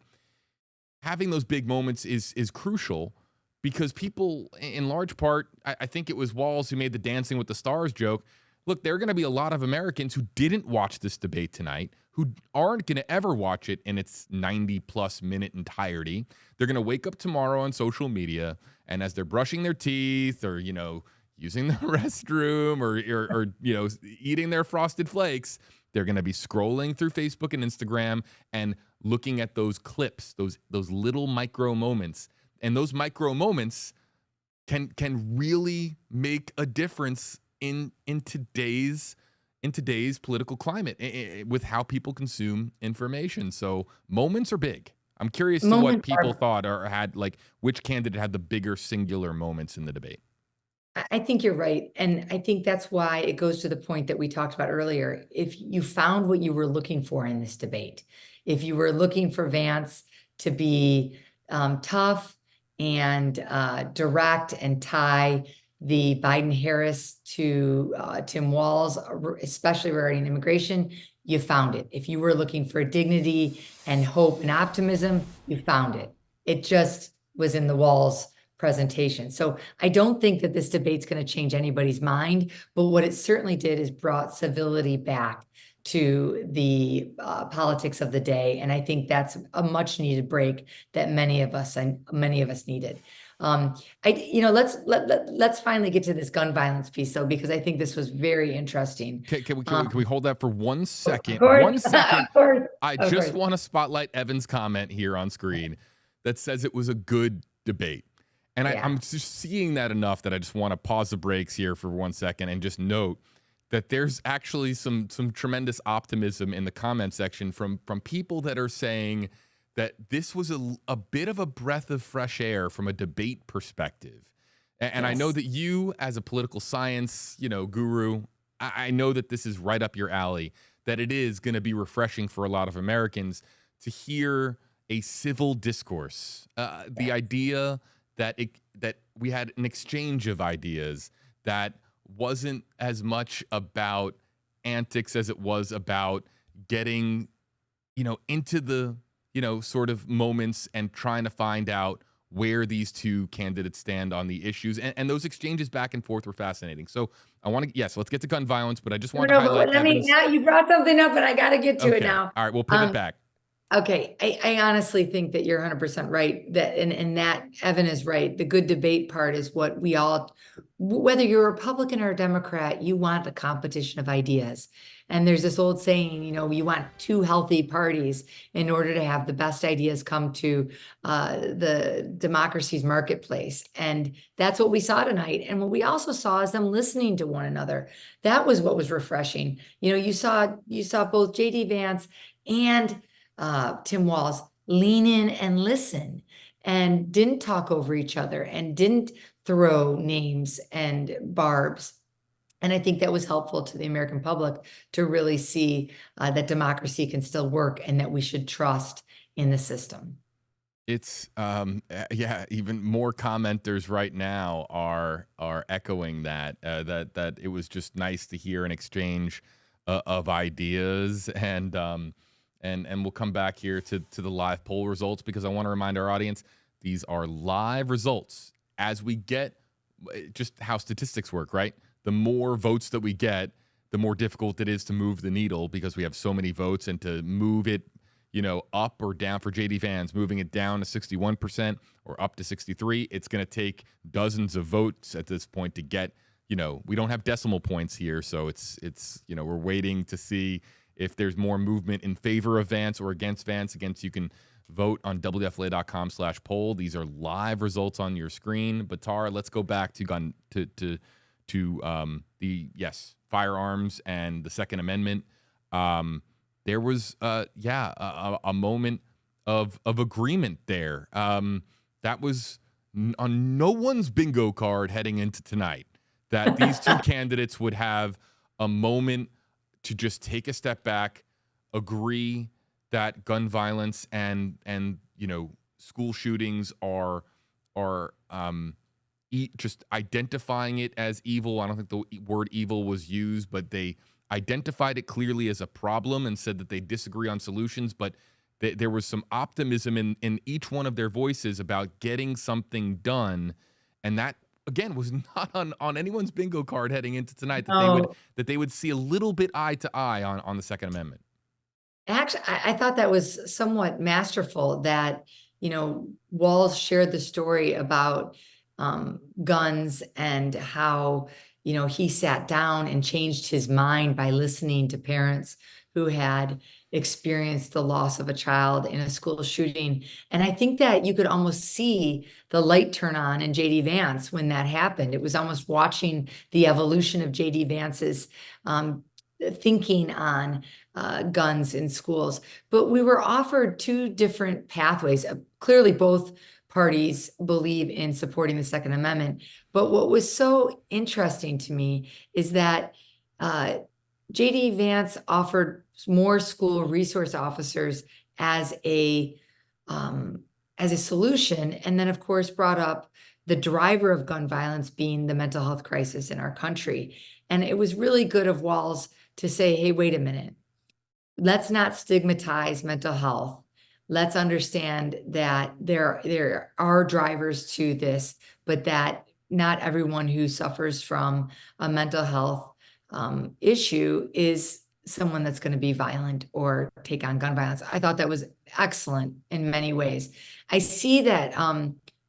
A: Having those big moments is crucial because people, in large part, I think it was Walz who made the Dancing with the Stars joke. Look, there are going to be a lot of Americans who didn't watch this debate tonight, who aren't going to ever watch it in its 90-plus minute entirety. They're going to wake up tomorrow on social media, and as they're brushing their teeth or, using the restroom or eating their Frosted Flakes, they're going to be scrolling through Facebook and Instagram and looking at those clips, those little micro moments. And those micro moments can really make a difference in today's political climate with how people consume information. So moments are big. I'm curious to what people thought or had, like, which candidate had the bigger singular moments in the debate.
B: I think you're right. And I think that's why it goes to the point that we talked about earlier. If you found what you were looking for in this debate, if you were looking for Vance to be tough and direct and tie the Biden-Harris to Tim Walz, especially regarding immigration, you found it. If you were looking for dignity and hope and optimism, you found it. It just was in the Walz presentation. So I don't think that this debate's going to change anybody's mind, but what it certainly did is brought civility back to the politics of the day. And I think that's a much needed break that many of us needed. Let's finally get to this gun violence piece though, because I think this was very interesting.
A: Can we hold that for 1 second?
B: Of course,
A: 1 second.
B: of course,
A: I
B: of
A: just
B: course.
A: want to spotlight Evan's comment here on screen that says it was a good debate. And
B: Yeah.
A: I'm just seeing that enough that I just want to pause the brakes here for 1 second and just note that there's actually some tremendous optimism in the comment section from people that are saying that this was a bit of a breath of fresh air from a debate perspective. And I know
B: Yes.
A: that you, as a political science, guru, I know that this is right up your alley, that it is going to be refreshing for a lot of Americans to hear a civil discourse. The idea that we had an exchange of ideas that wasn't as much about antics as it was about getting, into the, sort of moments and trying to find out where these two candidates stand on the issues. And those exchanges back and forth were fascinating. So I want to, yes, let's get to gun violence, but I just want to highlight Evan's.
B: Now you brought something up and I got to get to it
A: Okay.
B: now.
A: All right, we'll pivot back.
B: Okay, I honestly think that you're 100% right. That and that Evan is right. The good debate part is what we all, whether you're a Republican or a Democrat, you want a competition of ideas. And there's this old saying, you want two healthy parties in order to have the best ideas come to the democracy's marketplace. And that's what we saw tonight. And what we also saw is them listening to one another. That was what was refreshing. You saw both JD Vance and Tim Walz lean in and listen and didn't talk over each other and didn't throw names and barbs. And I think that was helpful to the American public to really see that democracy can still work and that we should trust in the system.
A: It's even more commenters right now are echoing that that it was just nice to hear an exchange of ideas. And we'll come back here to the live poll results, because I want to remind our audience these are live results. As we get, just how statistics work, right? The more votes that we get, the more difficult it is to move the needle, because we have so many votes, and to move it, up or down for JD Vance, moving it down to 61% or up to 63%, it's going to take dozens of votes at this point to get, we don't have decimal points here. So it's we're waiting to see if there's more movement in favor of Vance or against Vance. You can vote on WFLA.com/poll. These are live results on your screen. But Tara, let's go back to the firearms and the Second Amendment. There was a moment of agreement there. That was on no one's bingo card heading into tonight, that these two candidates would have a moment to just take a step back, agree that gun violence and school shootings are just identifying it as evil. I don't think the word evil was used, but they identified it clearly as a problem and said that they disagree on solutions. But there was some optimism in each one of their voices about getting something done, and that, again, was not on anyone's bingo card heading into tonight, that they would see a little bit eye to eye on the Second Amendment.
B: Actually, I thought that was somewhat masterful that, Walz shared the story about guns and how, he sat down and changed his mind by listening to parents who had experienced the loss of a child in a school shooting. And I think that you could almost see the light turn on in JD Vance when that happened. It was almost watching the evolution of JD Vance's thinking on guns in schools. But we were offered two different pathways. Clearly, both parties believe in supporting the Second Amendment. But what was so interesting to me is that JD Vance offered more school resource officers as a as a solution. And then, of course, brought up the driver of gun violence being the mental health crisis in our country. And it was really good of Walz to say, hey, wait a minute, let's not stigmatize mental health. Let's understand that there are drivers to this, but that not everyone who suffers from a mental health issue is someone that's going to be violent or take on gun violence. I thought that was excellent in many ways. I see that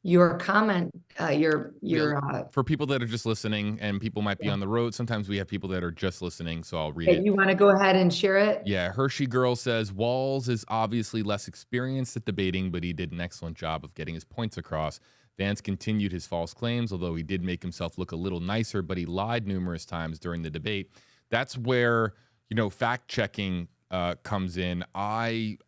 B: your comment,
A: for people that are just listening, and people might be on the road, sometimes we have people that are just listening, so I'll read it.
B: You want to go ahead and share it?
A: Yeah, Hershey Girl says, Walz is obviously less experienced at debating, but he did an excellent job of getting his points across. Vance continued his false claims, although he did make himself look a little nicer, but he lied numerous times during the debate. That's where, fact checking comes in. I'm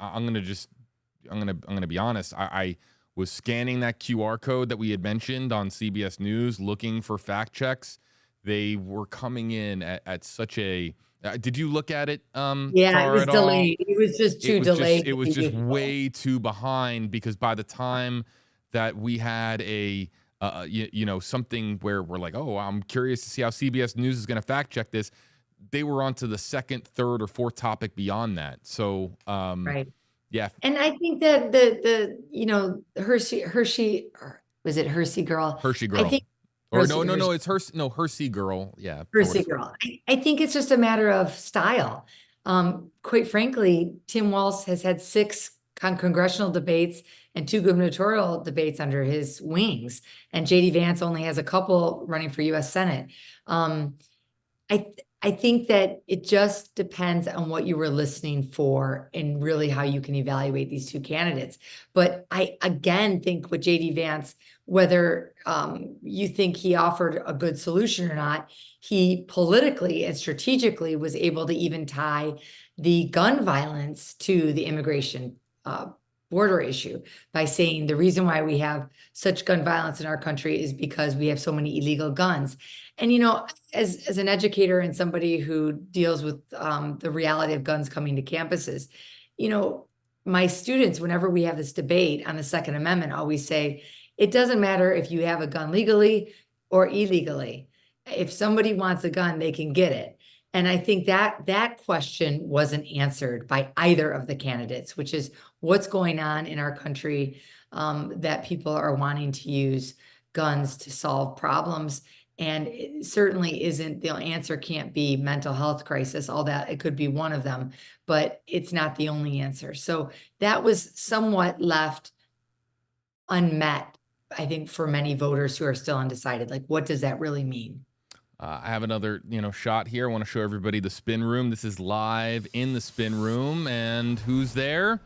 A: gonna be honest. I was scanning that QR code that we had mentioned on CBS News, looking for fact checks. They were coming in at such a. Did you look at it?
B: Yeah,
A: Tara,
B: it was
A: at all?
B: delayed. It was just too delayed.
A: It was just way too behind, because by the time that we had something where we're like, oh, I'm curious to see how CBS News is going to fact check this, they were on to the second, third, or fourth topic beyond that. So,
B: right.
A: Yeah.
B: And I think that the Hershey, was it Hershey Girl?
A: Hershey Girl.
B: I think,
A: no, it's Hershey Girl. Yeah.
B: Hershey Girl. I think it's just a matter of style. Quite frankly, Tim Walz has had 6 congressional debates and 2 gubernatorial debates under his wings, and JD Vance only has a couple running for U.S. Senate. I think that it just depends on what you were listening for and really how you can evaluate these 2 candidates. But I, again, think with JD Vance, whether you think he offered a good solution or not, he politically and strategically was able to even tie the gun violence to the immigration border issue by saying the reason why we have such gun violence in our country is because we have so many illegal guns. And, as an educator and somebody who deals with the reality of guns coming to campuses, my students, whenever we have this debate on the Second Amendment, always say, it doesn't matter if you have a gun legally or illegally. If somebody wants a gun, they can get it. And I think that question wasn't answered by either of the candidates, which is what's going on in our country, that people are wanting to use guns to solve problems. And it certainly isn't, the answer can't be mental health crisis, all that. It could be one of them, but it's not the only answer. So that was somewhat left unmet, I think, for many voters who are still undecided. Like, what does that really mean?
A: I have another, shot here. I want to show everybody the spin room. This is live in the spin room. And who's there?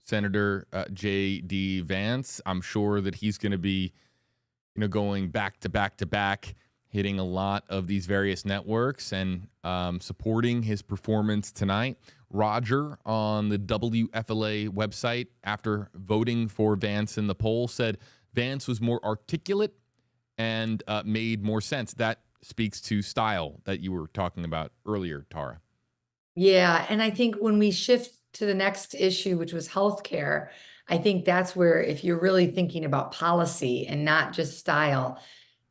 A: Senator J.D. Vance. I'm sure that he's going to be, going back to back to back, hitting a lot of these various networks and supporting his performance tonight. Roger on the WFLA website, after voting for Vance in the poll, said Vance was more articulate and made more sense. That speaks to style that you were talking about earlier, Tara.
B: Yeah, and I think when we shift to the next issue, which was healthcare, I think that's where, if you're really thinking about policy and not just style,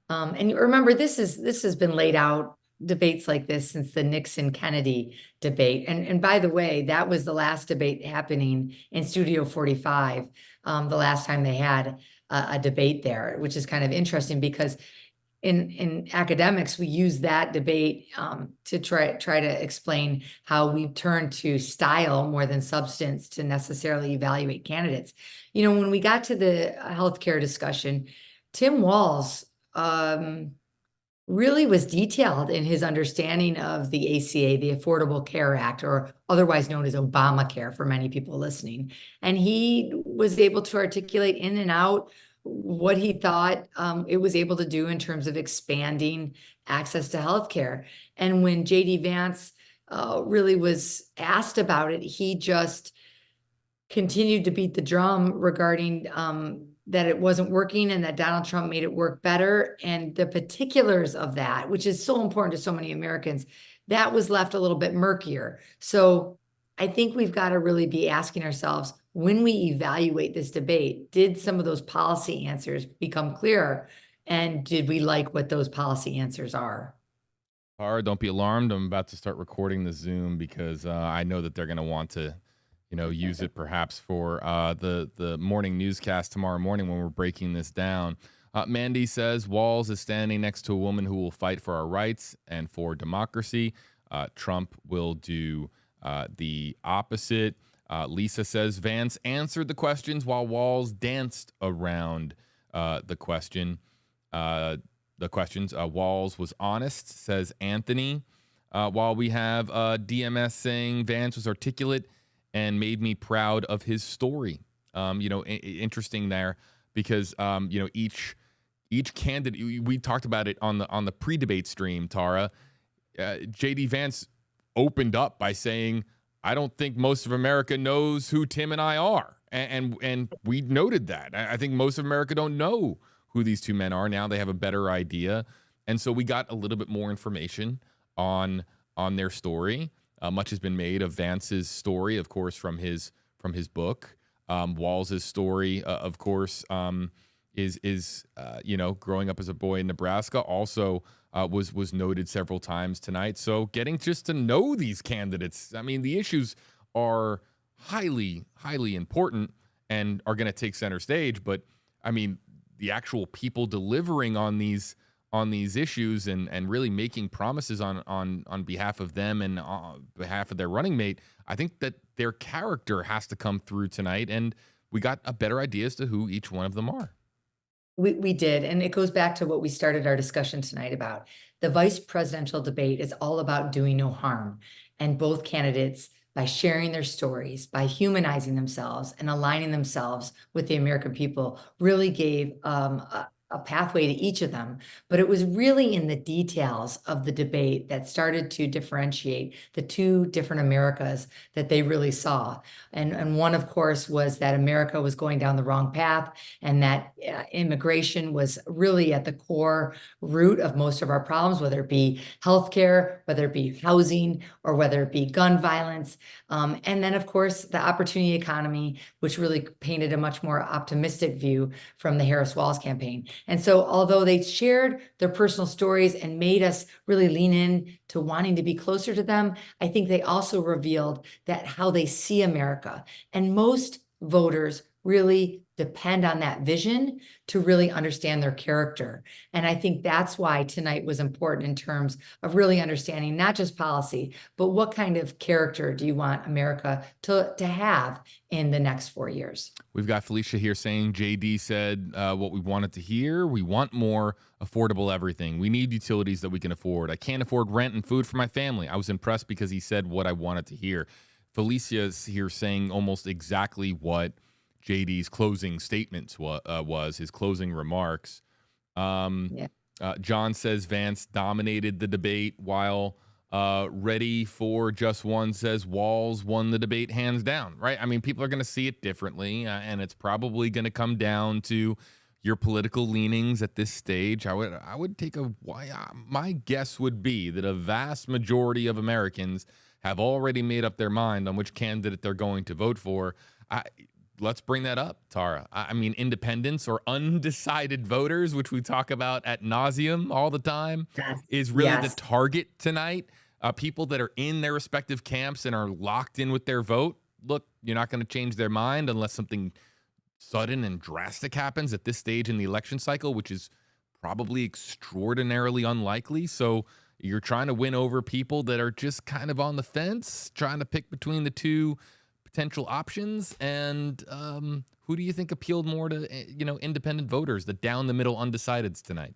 B: and you remember this has been laid out, debates like this, since the Nixon-Kennedy debate. And by the way, that was the last debate happening in Studio 45, the last time they had a debate there, which is kind of interesting because in academics, we use that debate to try to explain how we turn to style more than substance to necessarily evaluate candidates. When we got to the healthcare discussion, Tim Walz really was detailed in his understanding of the ACA, the Affordable Care Act, or otherwise known as Obamacare for many people listening. And he was able to articulate in and out what he thought it was able to do in terms of expanding access to healthcare. And when JD Vance really was asked about it, he just continued to beat the drum regarding that it wasn't working and that Donald Trump made it work better. And the particulars of that, which is so important to so many Americans, that was left a little bit murkier. So I think we've got to really be asking ourselves, when we evaluate this debate, did some of those policy answers become clearer? And did we like what those policy answers are?
A: Tara, don't be alarmed. I'm about to start recording the Zoom because I know that they're going to want to, use it perhaps for the morning newscast tomorrow morning when we're breaking this down. Mandy says Walz is standing next to a woman who will fight for our rights and for democracy. Trump will do the opposite. Lisa says Vance answered the questions while Walz danced around the questions. Walz was honest, says Anthony. While we have DMS saying Vance was articulate and made me proud of his story. Interesting there because each candidate, we talked about it on the pre-debate stream, Tara. JD Vance opened up by saying, I don't think most of America knows who Tim and I are. And we noted that. I think most of America don't know who these two men are. Now they have a better idea. And so we got a little bit more information on their story. Much has been made of Vance's story, of course, from his book. Walz's story, of course, is growing up as a boy in Nebraska, also was noted several times tonight. So getting just to know these candidates, I mean, the issues are highly, highly important and are going to take center stage. But I mean, the actual people delivering on these issues and really making promises on behalf of them and on behalf of their running mate, I think that their character has to come through tonight. And we got a better idea as to who each one of them are.
B: We did. And it goes back to what we started our discussion tonight about. The vice presidential debate is all about doing no harm. And both candidates, by sharing their stories, by humanizing themselves and aligning themselves with the American people, really gave a pathway to each of them. But it was really in the details of the debate that started to differentiate the two different Americas that they really saw. And one, of course, was that America was going down the wrong path and that immigration was really at the core root of most of our problems, whether it be healthcare, whether it be housing, or whether it be gun violence. And then, of course, the opportunity economy, which really painted a much more optimistic view from the Harris-Walz campaign. And so although they shared their personal stories and made us really lean in to wanting to be closer to them, I think they also revealed that how they see America. And most voters really depend on that vision to really understand their character. And I think that's why tonight was important in terms of really understanding not just policy, but what kind of character do you want America to have in the next 4 years?
A: We've got Felicia here saying JD said what we wanted to hear. We want more affordable everything. We need utilities that we can afford. I can't afford rent and food for my family. I was impressed because he said what I wanted to hear. Felicia's here saying almost exactly what JD's closing statements was his closing remarks. John says Vance dominated the debate, while Ready for Just One says Walz won the debate hands down, right? I mean, people are going to see it differently, and it's probably going to come down to your political leanings at this stage. I would take my guess would be that a vast majority of Americans have already made up their mind on which candidate they're going to vote for. Let's bring that up, Tara. I mean, independents or undecided voters, which we talk about ad nauseum all the time, is really the target tonight. People that are in their respective camps and are locked in with their vote. Look, you're not going to change their mind unless something sudden and drastic happens at this stage in the election cycle, which is probably extraordinarily unlikely. So you're trying to win over people that are just kind of on the fence, trying to pick between the two potential options. And who do you think appealed more to independent voters, the down the middle undecideds tonight?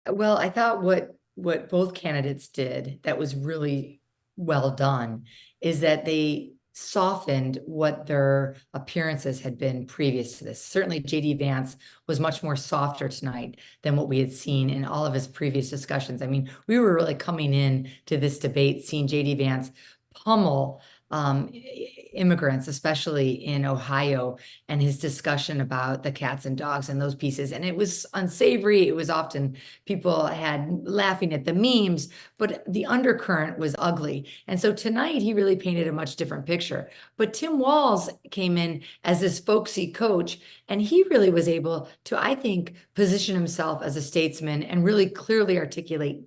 B: Well, I thought what both candidates did that was really well done is that they softened what their appearances had been previous to this. Certainly JD Vance was much more softer tonight than what we had seen in all of his previous discussions. I mean, we were really coming in to this debate seeing JD Vance pummel immigrants, especially in Ohio, and his discussion about the cats and dogs and those pieces. And it was unsavory. It was often people had laughing at the memes, but the undercurrent was ugly. And so tonight he really painted a much different picture. But Tim Walz came in as this folksy coach, and he really was able to, I think, position himself as a statesman and really clearly articulate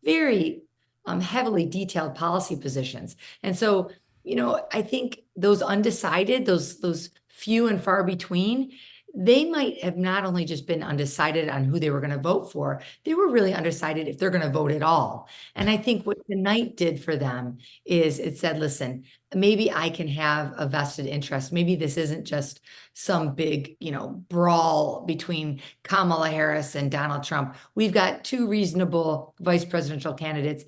B: very heavily detailed policy positions. And so, I think those undecided, those few and far between, they might have not only just been undecided on who they were going to vote for, they were really undecided if they're going to vote at all. And I think what tonight did for them is it said, listen, maybe I can have a vested interest. Maybe this isn't just some big, brawl between Kamala Harris and Donald Trump. We've got two reasonable vice presidential candidates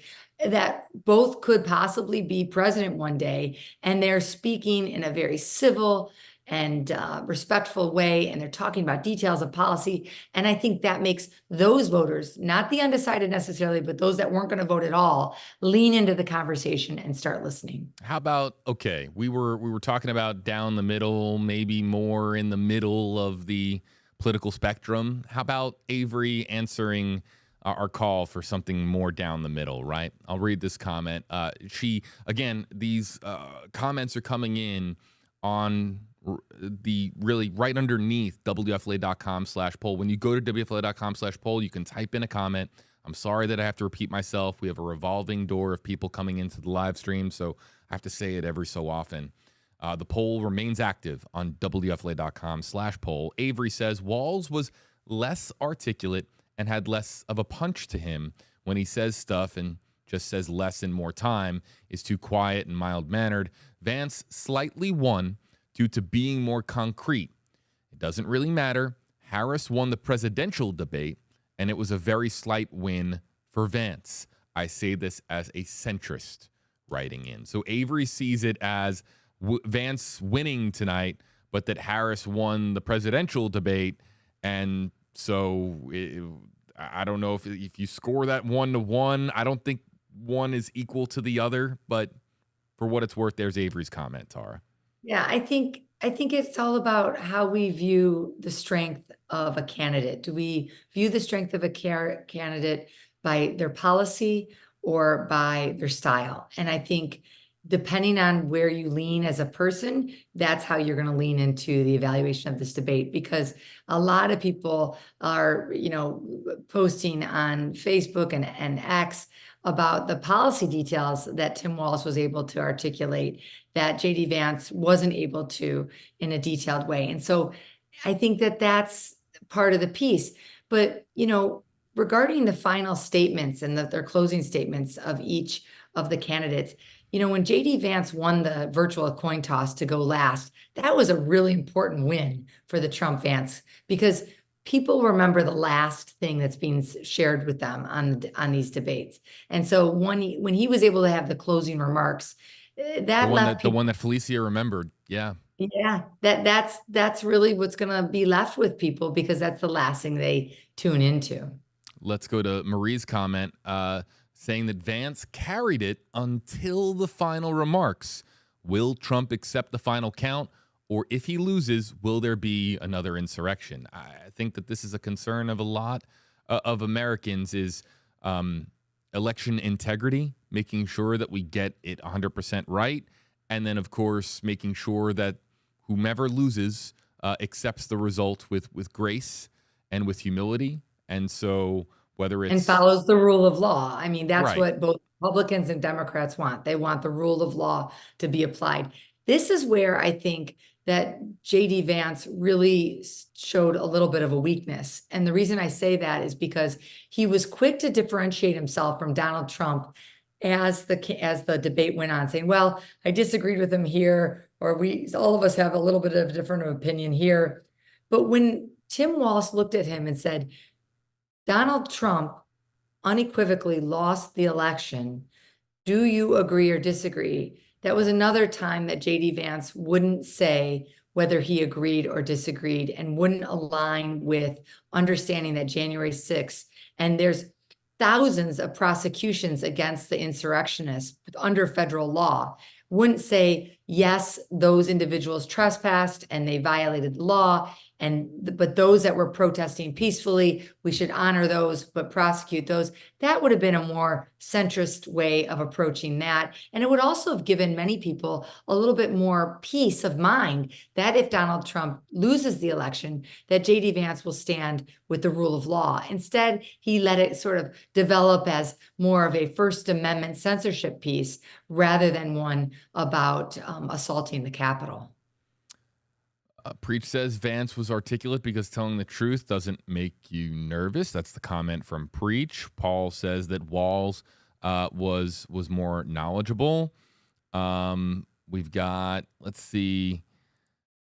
B: that both could possibly be president one day, and they're speaking in a very civil and respectful way, and they're talking about details of policy. And I think that makes those voters, not the undecided necessarily, but those that weren't going to vote at all, lean into the conversation and start listening.
A: How about, okay, we were talking about down the middle, maybe more in the middle of the political spectrum. How about Avery answering our call for something more down the middle, right? I'll read this comment. These comments are coming in on the really right underneath WFLA.com/poll. When you go to WFLA.com/poll, you can type in a comment. I'm sorry that I have to repeat myself. We have a revolving door of people coming into the live stream, so I have to say it every so often. The poll remains active on WFLA.com/poll. Avery says Walz was less articulate and had less of a punch to him when he says stuff and just says less and more time, is too quiet and mild-mannered. Vance slightly won due to being more concrete. It doesn't really matter. Harris won the presidential debate, and it was a very slight win for Vance. I say this as a centrist writing in. So Avery sees it as Vance winning tonight, but that Harris won the presidential debate, and so I don't know if you score that 1-1. I don't think one is equal to the other, but for what it's worth, there's Avery's comment, Tara.
B: Yeah, I think it's all about how we view the strength of a candidate. Do we view the strength of a candidate by their policy or by their style? And I think depending on where you lean as a person, that's how you're going to lean into the evaluation of this debate, because a lot of people are, posting on Facebook and X about the policy details that Tim Walz was able to articulate that JD Vance wasn't able to in a detailed way. And so I think that that's part of the piece. But, regarding the final statements and their closing statements of each of the candidates, when JD Vance won the virtual coin toss to go last, that was a really important win for the Trump Vance, because people remember the last thing that's being shared with them on these debates. And so when he was able to have the closing remarks, the
A: one that Felicia remembered. Yeah.
B: Yeah, that's really what's going to be left with people, because that's the last thing they tune into.
A: Let's go to Marie's comment, saying that Vance carried it until the final remarks. Will Trump accept the final count? Or if he loses, will there be another insurrection? I think that this is a concern of a lot of Americans, is election integrity, making sure that we get it 100% right. And then, of course, making sure that whomever loses accepts the result with grace and with humility. And so whether it's...
B: And follows the rule of law. I mean, that's
A: right.
B: What both Republicans and Democrats want. They want the rule of law to be applied. This is where I think that JD Vance really showed a little bit of a weakness. And the reason I say that is because he was quick to differentiate himself from Donald Trump as the debate went on, saying, well, I disagreed with him here, or all of us have a little bit of a different opinion here. But when Tim Walz looked at him and said, Donald Trump unequivocally lost the election, do you agree or disagree? That was another time that JD Vance wouldn't say whether he agreed or disagreed, and wouldn't align with understanding that January 6th, and there's thousands of prosecutions against the insurrectionists under federal law. wouldn't say, yes, those individuals trespassed and they violated the law, but those that were protesting peacefully, we should honor those, but prosecute those. That would have been a more centrist way of approaching that. And it would also have given many people a little bit more peace of mind that if Donald Trump loses the election, that J.D. Vance will stand with the rule of law. Instead, he let it sort of develop as more of a First Amendment censorship piece rather than one about assaulting the Capitol.
A: Preach says Vance was articulate because telling the truth doesn't make you nervous. That's the comment from Preach. Paul says that Walz was more knowledgeable. We've got, let's see,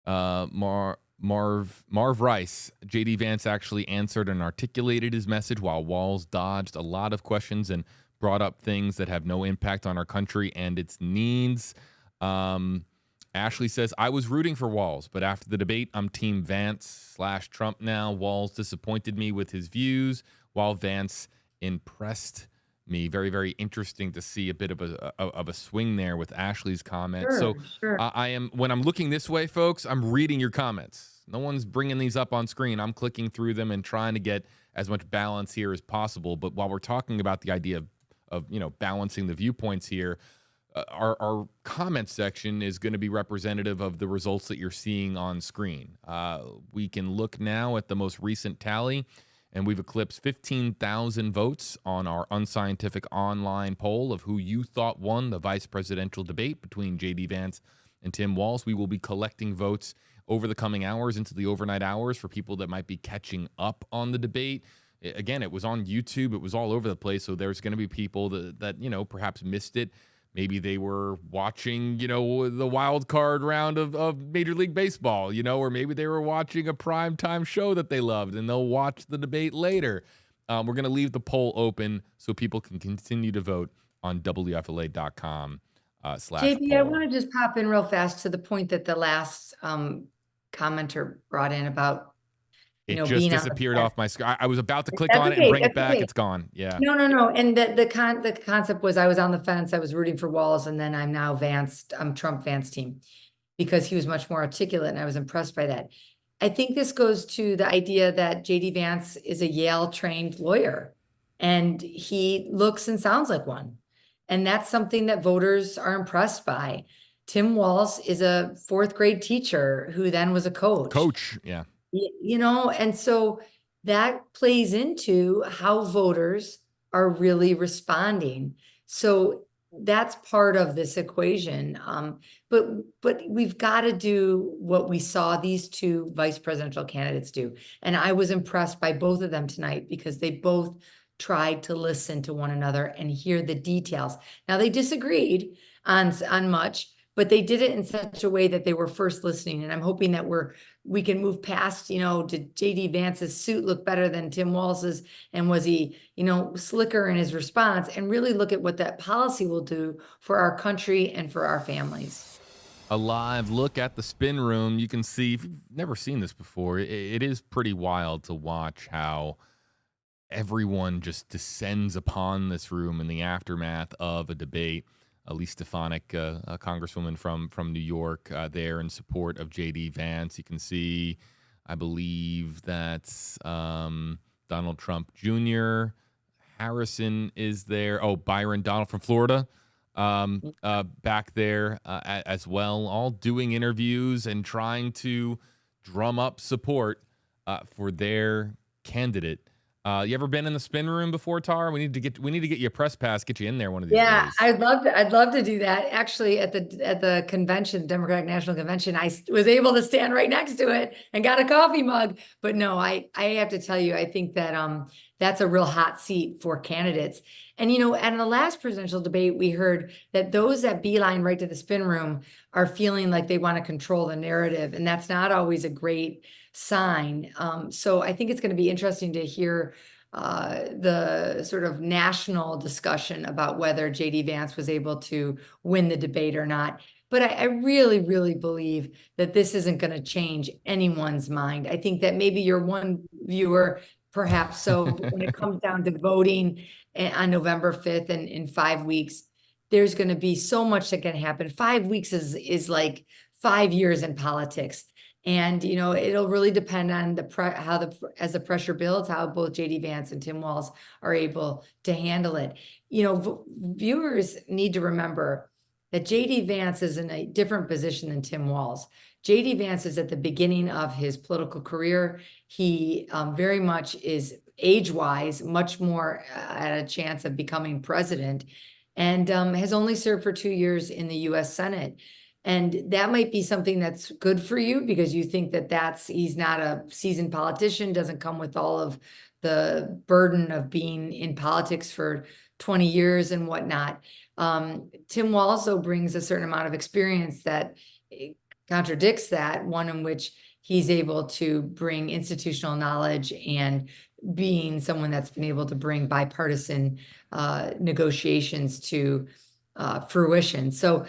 A: Marv Rice. J.D. Vance actually answered and articulated his message while Walz dodged a lot of questions and brought up things that have no impact on our country and its needs. Ashley says, I was rooting for Walz, but after the debate, I'm Team Vance/Trump now. Walz disappointed me with his views, while Vance impressed me. Very, very interesting to see a bit of a swing there with Ashley's comment.
B: Sure.
A: I am, when I'm looking this way, folks, I'm reading your comments. No one's bringing these up on screen. I'm clicking through them and trying to get as much balance here as possible. But while we're talking about the idea of balancing the viewpoints here, our comment section is going to be representative of the results that you're seeing on screen. We can look now at the most recent tally, and we've eclipsed 15,000 votes on our unscientific online poll of who you thought won the vice presidential debate between J.D. Vance and Tim Walz. We will be collecting votes over the coming hours into the overnight hours for people that might be catching up on the debate. Again, it was on YouTube. It was all over the place, so there's going to be people that perhaps missed it. Maybe they were watching, the wild card round of Major League Baseball, or maybe they were watching a primetime show that they loved and they'll watch the debate later. We're going to leave the poll open so people can continue to vote on WFLA.com /poll.
B: JB, I want to just pop in real fast to the point that the last commenter brought in about
A: it just disappeared off my screen. I was about to click on it and bring it back. It's gone. Yeah.
B: No. And the concept was I was on the fence. I was rooting for Walz, and then I'm now I'm Trump Vance team because he was much more articulate, and I was impressed by that. I think this goes to the idea that J.D. Vance is a Yale-trained lawyer, and he looks and sounds like one. And that's something that voters are impressed by. Tim Walz is a fourth grade teacher who then was a coach.
A: Yeah.
B: And so that plays into how voters are really responding. So that's part of this equation. But we've got to do what we saw these two vice presidential candidates do. And I was impressed by both of them tonight because they both tried to listen to one another and hear the details. Now, they disagreed on much, but they did it in such a way that they were first listening. And I'm hoping that we can move past, did J.D. Vance's suit look better than Tim Walz's? And was he, slicker in his response? And really look at what that policy will do for our country and for our families.
A: A live look at the spin room. You can see, if you've never seen this before, it is pretty wild to watch how everyone just descends upon this room in the aftermath of a debate. Elise Stefanik, a congresswoman from New York, there in support of J.D. Vance. You can see, I believe that's Donald Trump Jr. Harrison is there. Oh, Byron Donald from Florida back there as well, all doing interviews and trying to drum up support for their candidate. You ever been in the spin room before, Tara? We need to get you a press pass, get you in there one of these days.
B: I'd love to do that. Actually, at the convention, Democratic National Convention, I was able to stand right next to it and got a coffee mug. But no, I have to tell you, I think that that's a real hot seat for candidates. And and in the last presidential debate, we heard that those that beeline right to the spin room are feeling like they want to control the narrative, and that's not always a great sign. So I think it's going to be interesting to hear the sort of national discussion about whether J.D. Vance was able to win the debate or not. But I really, really believe that this isn't going to change anyone's mind. I think that maybe you're one viewer, perhaps so, but when it comes down to voting on November 5th and in 5 weeks, there's going to be so much that can happen. 5 weeks is like 5 years in politics. And, it'll really depend on as the pressure builds, how both JD Vance and Tim Walz are able to handle it. Viewers need to remember that JD Vance is in a different position than Tim Walz. JD Vance is at the beginning of his political career. He very much is age-wise much more at a chance of becoming president, and has only served for 2 years in the U.S. Senate. And that might be something that's good for you because you think that he's not a seasoned politician, doesn't come with all of the burden of being in politics for 20 years and whatnot. Tim also brings a certain amount of experience that contradicts that, one in which he's able to bring institutional knowledge and being someone that's been able to bring bipartisan negotiations to fruition. So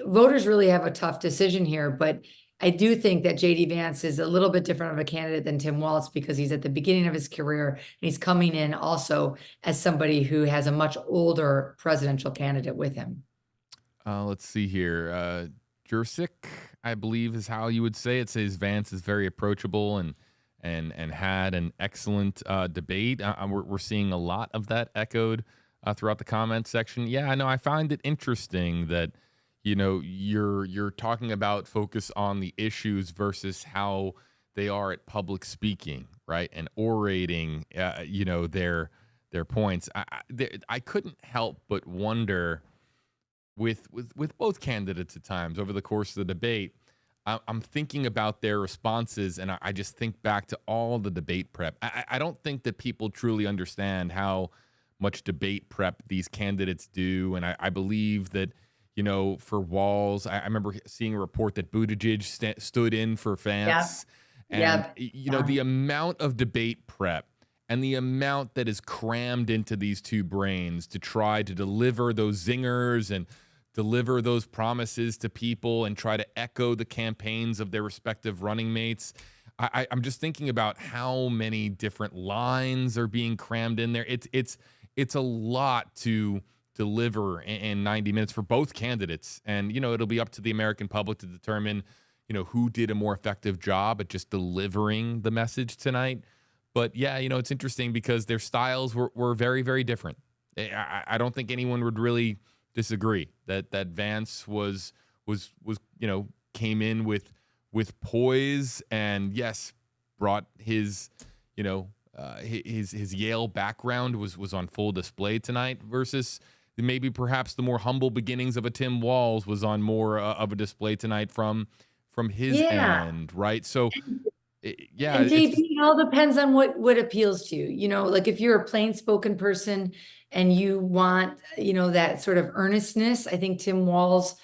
B: voters really have a tough decision here, but I do think that JD Vance is a little bit different of a candidate than Tim Walz because he's at the beginning of his career and he's coming in also as somebody who has a much older presidential candidate with him.
A: Let's see here. Jursic, I believe is how you would say it, says Vance is very approachable and had an excellent debate. We're seeing a lot of that echoed throughout the comment section. Yeah, I know. I find it interesting that you're talking about focus on the issues versus how they are at public speaking, right, and orating. Their points. I couldn't help but wonder with both candidates at times over the course of the debate. I'm thinking about their responses, and I just think back to all the debate prep. I don't think that people truly understand how much debate prep these candidates do, and I believe that, for Walz, I remember seeing a report that Buttigieg stood in for Vance, and the amount of debate prep and the amount that is crammed into these two brains to try to deliver those zingers and deliver those promises to people and try to echo the campaigns of their respective running mates. I'm just thinking about how many different lines are being crammed in there. It's a lot to deliver in 90 minutes for both candidates. And, it'll be up to the American public to determine, who did a more effective job at just delivering the message tonight. But yeah, it's interesting because their styles were very, very different. I don't think anyone would really disagree that Vance was came in with poise and yes, brought his his Yale background was on full display tonight versus maybe perhaps the more humble beginnings of a Tim Walz was on more of a display tonight from his end, right? So
B: and JB, it all depends on what appeals to you. Like if you're a plain spoken person and you want, that sort of earnestness, I think Tim Walz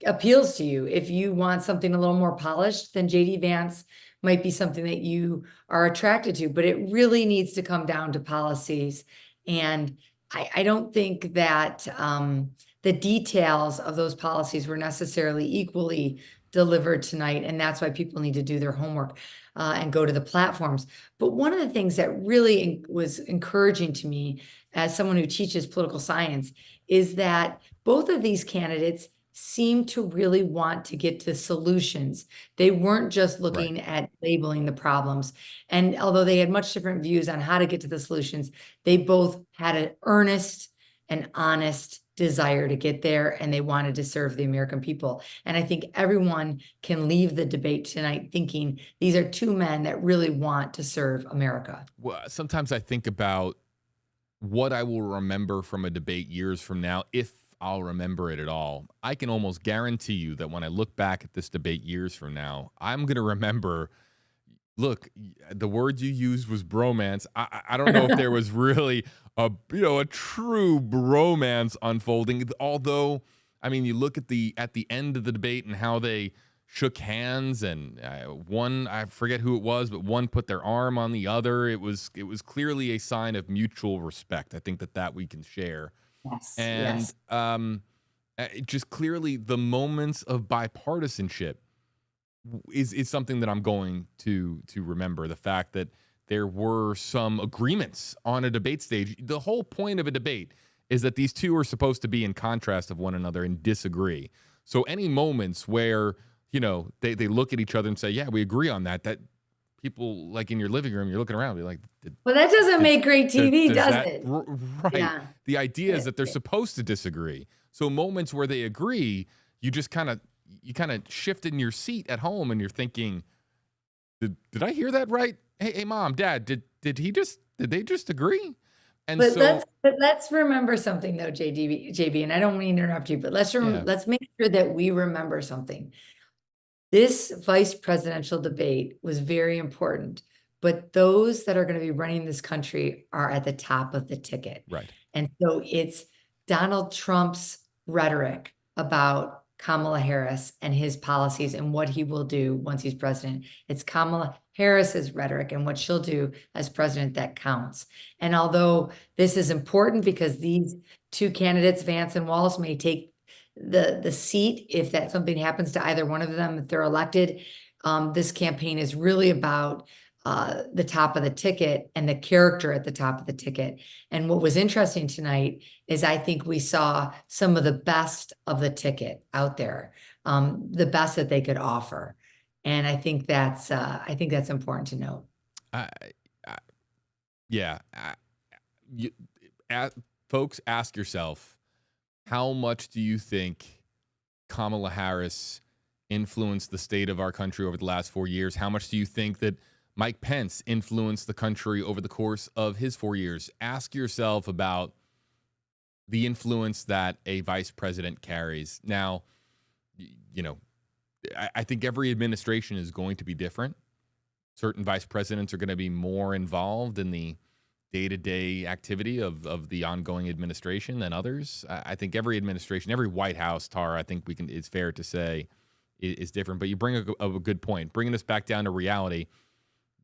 B: appeals to you. If you want something a little more polished, then JD Vance might be something that you are attracted to, but it really needs to come down to policies. And I don't think that the details of those policies were necessarily equally delivered tonight. And that's why people need to do their homework and go to the platforms. But one of the things that really was encouraging to me as someone who teaches political science is that both of these candidates seem to really want to get to solutions. They weren't just looking at labeling the problems. And although they had much different views on how to get to the solutions, they both had an earnest and honest desire to get there, and they wanted to serve the American people. And I think everyone can leave the debate tonight thinking these are two men that really want to serve America.
A: Well, sometimes I think about what I will remember from a debate years from now, if I'll remember it at all. I can almost guarantee you that when I look back at this debate years from now, I'm going to remember, look, the word you used was bromance. I don't know if there was really a true bromance unfolding. Although, I mean, you look at the end of the debate and how they shook hands, and one, I forget who it was, but one put their arm on the other. It was clearly a sign of mutual respect. I think that we can share.
B: Yes.
A: And just clearly the moments of bipartisanship is something that I'm going to remember. The fact that there were some agreements on a debate stage. The whole point of a debate is that these two are supposed to be in contrast of one another and disagree. So any moments where, they look at each other and say, yeah, we agree on that, people, like in your living room, you're looking around, be like,
B: Well, that doesn't make great TV, does
A: that
B: it?
A: right?
B: Yeah.
A: The idea is that they're supposed to disagree. So moments where they agree, you just kind of shift in your seat at home, and you're thinking, did I hear that right? Hey, mom, dad, did they just agree? And
B: let's remember something though, JB, and I don't mean to interrupt you, but let's
A: yeah,
B: make sure that we remember something. This vice presidential debate was very important, but those that are going to be running this country are at the top of the ticket.
A: right.
B: And so it's Donald Trump's rhetoric about Kamala Harris and his policies and what he will do once he's president. It's Kamala Harris's rhetoric and what she'll do as president that counts. And although this is important because these two candidates, Vance and Walz, may take the seat if that something happens to either one of them if they're elected, this campaign is really about the top of the ticket and the character at the top of the ticket. And what was interesting tonight is I think we saw some of the best of the ticket out there, the best that they could offer. And I think that's important to note.
A: Folks, ask yourself, how much do you think Kamala Harris influenced the state of our country over the last 4 years? How much do you think that Mike Pence influenced the country over the course of his 4 years? Ask yourself about the influence that a vice president carries. Now, I think every administration is going to be different. Certain vice presidents are going to be more involved in the day-to-day activity of the ongoing administration than others. I think every administration, every White House, Tara, I think it's fair to say is different. But you bring a good point, bringing us back down to reality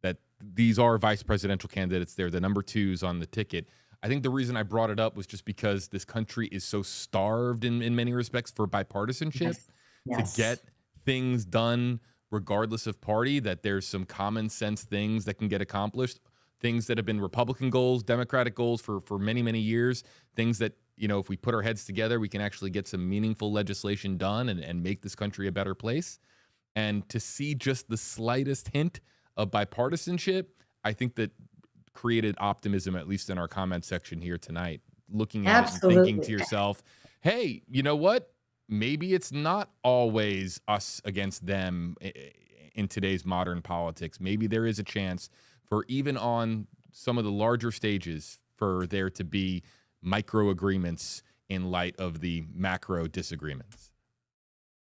A: that these are vice presidential candidates. They're the number twos on the ticket. I think the reason I brought it up was just because this country is so starved in many respects for bipartisanship to get things done regardless of party, that there's some common sense things that can get accomplished, things that have been Republican goals, Democratic goals for many, many years, things that, if we put our heads together, we can actually get some meaningful legislation done and make this country a better place. And to see just the slightest hint of bipartisanship, I think that created optimism, at least in our comment section here tonight, looking at it and thinking to yourself, hey, you know what? Maybe it's not always us against them in today's modern politics. Maybe there is a chance for, even on some of the larger stages, for there to be micro agreements in light of the macro disagreements.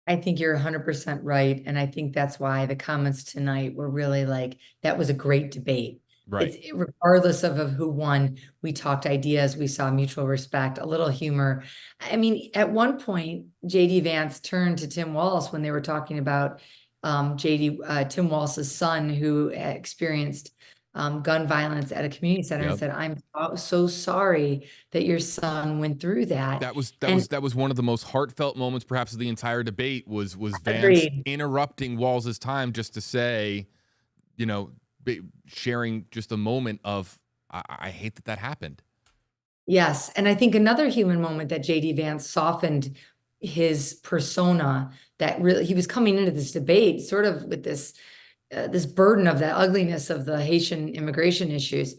B: I think you're 100% right. And I think that's why the comments tonight were really like, that was a great debate.
A: Right.
B: It's regardless of who won, we talked ideas, we saw mutual respect, a little humor. I mean, at one point, JD Vance turned to Tim Walz when they were talking about Tim Walz's son who experienced gun violence at a community center and said, I'm so sorry that your son went through that.
A: That was one of the most heartfelt moments perhaps of the entire debate was Vance interrupting Walz's time just to say, sharing just a moment of, I hate that happened.
B: Yes. And I think another human moment that JD Vance softened his persona, that really he was coming into this debate sort of with this burden of the ugliness of the Haitian immigration issues,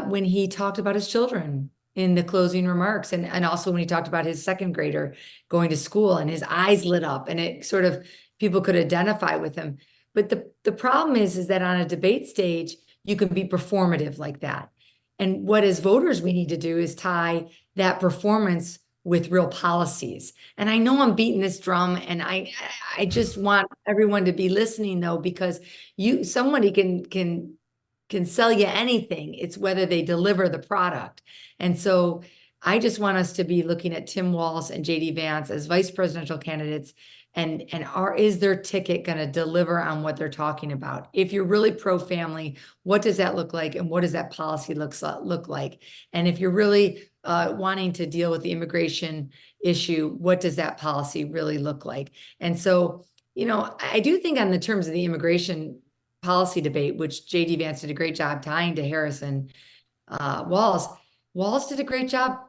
B: when he talked about his children in the closing remarks, and also when he talked about his second grader going to school and his eyes lit up, and it sort of, people could identify with him. But the problem is that on a debate stage, you can be performative like that. And what as voters we need to do is tie that performance with real policies. And I know I'm beating this drum, and I just want everyone to be listening though, because somebody can sell you anything. It's whether they deliver the product. And so I just want us to be looking at Tim Walz and JD Vance as vice presidential candidates, and is their ticket going to deliver on what they're talking about? If you're really pro-family, what does that look like, and what does that policy look like? And if you're really wanting to deal with the immigration issue, what does that policy really look like? And so, I do think on the terms of the immigration policy debate, which JD Vance did a great job tying to Harris and Walz did a great job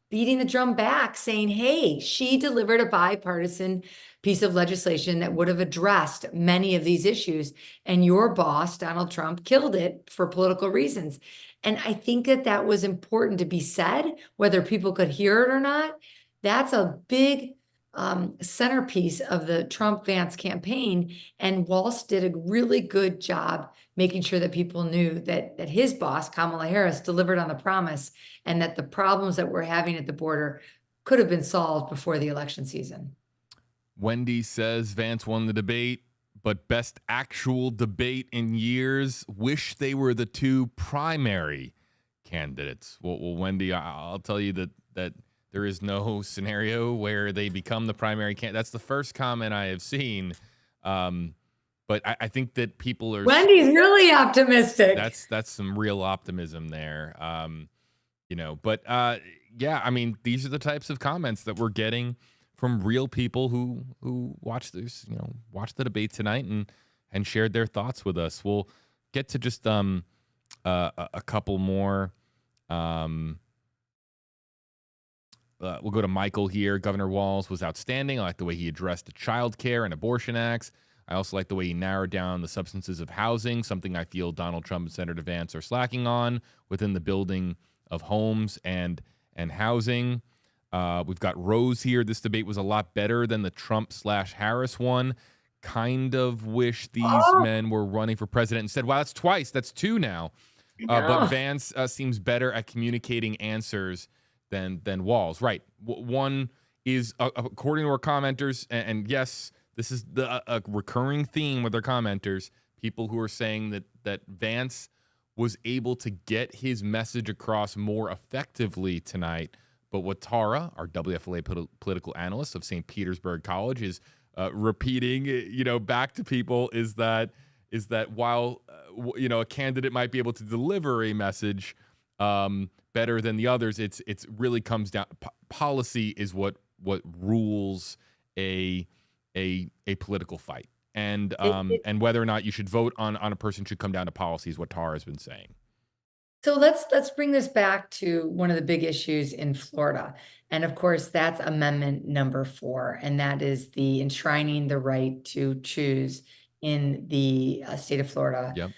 B: beating the drum back, saying, hey, she delivered a bipartisan piece of legislation that would have addressed many of these issues. And your boss, Donald Trump, killed it for political reasons. And I think that that was important to be said, whether people could hear it or not. That's a big centerpiece of the Trump-Vance campaign. And Walz did a really good job making sure that people knew that his boss, Kamala Harris, delivered on the promise, and that the problems that we're having at the border could have been solved before the election season.
A: Wendy says Vance won the debate, but best actual debate in years. Wish they were the two primary candidates. Well, Wendy, I'll tell you that there is no scenario where they become the primary candidate. That's the first comment I have seen. But I think that people are.
B: Wendy's really optimistic.
A: That's some real optimism there. But yeah, I mean, these are the types of comments that we're getting from real people who watch this, watch the debate tonight and shared their thoughts with us. We'll get to just a couple more. We'll go to Michael here. Governor Walz was outstanding. I like the way he addressed the child care and abortion acts. I also like the way he narrowed down the substances of housing, something I feel Donald Trump and Senator Vance are slacking on within the building of homes and housing. We've got Rose here. This debate was a lot better than the Trump/Harris one. Kind of wish these men were running for president instead. Wow, that's twice. That's two now. But Vance seems better at communicating answers than Walz. Right. One is, according to our commenters, and yes, this is a recurring theme with our commenters, people who are saying that Vance was able to get his message across more effectively tonight. But what Tara, our WFLA political analyst of St. Petersburg College, is repeating, back to people is that while a candidate might be able to deliver a message better than the others, it's really comes down. Policy is what rules a political fight, and whether or not you should vote on a person should come down to policy is what Tara has been saying.
B: So let's bring this back to one of the big issues in Florida. And of course, that's Amendment number 4, and that is the enshrining the right to choose in the state of Florida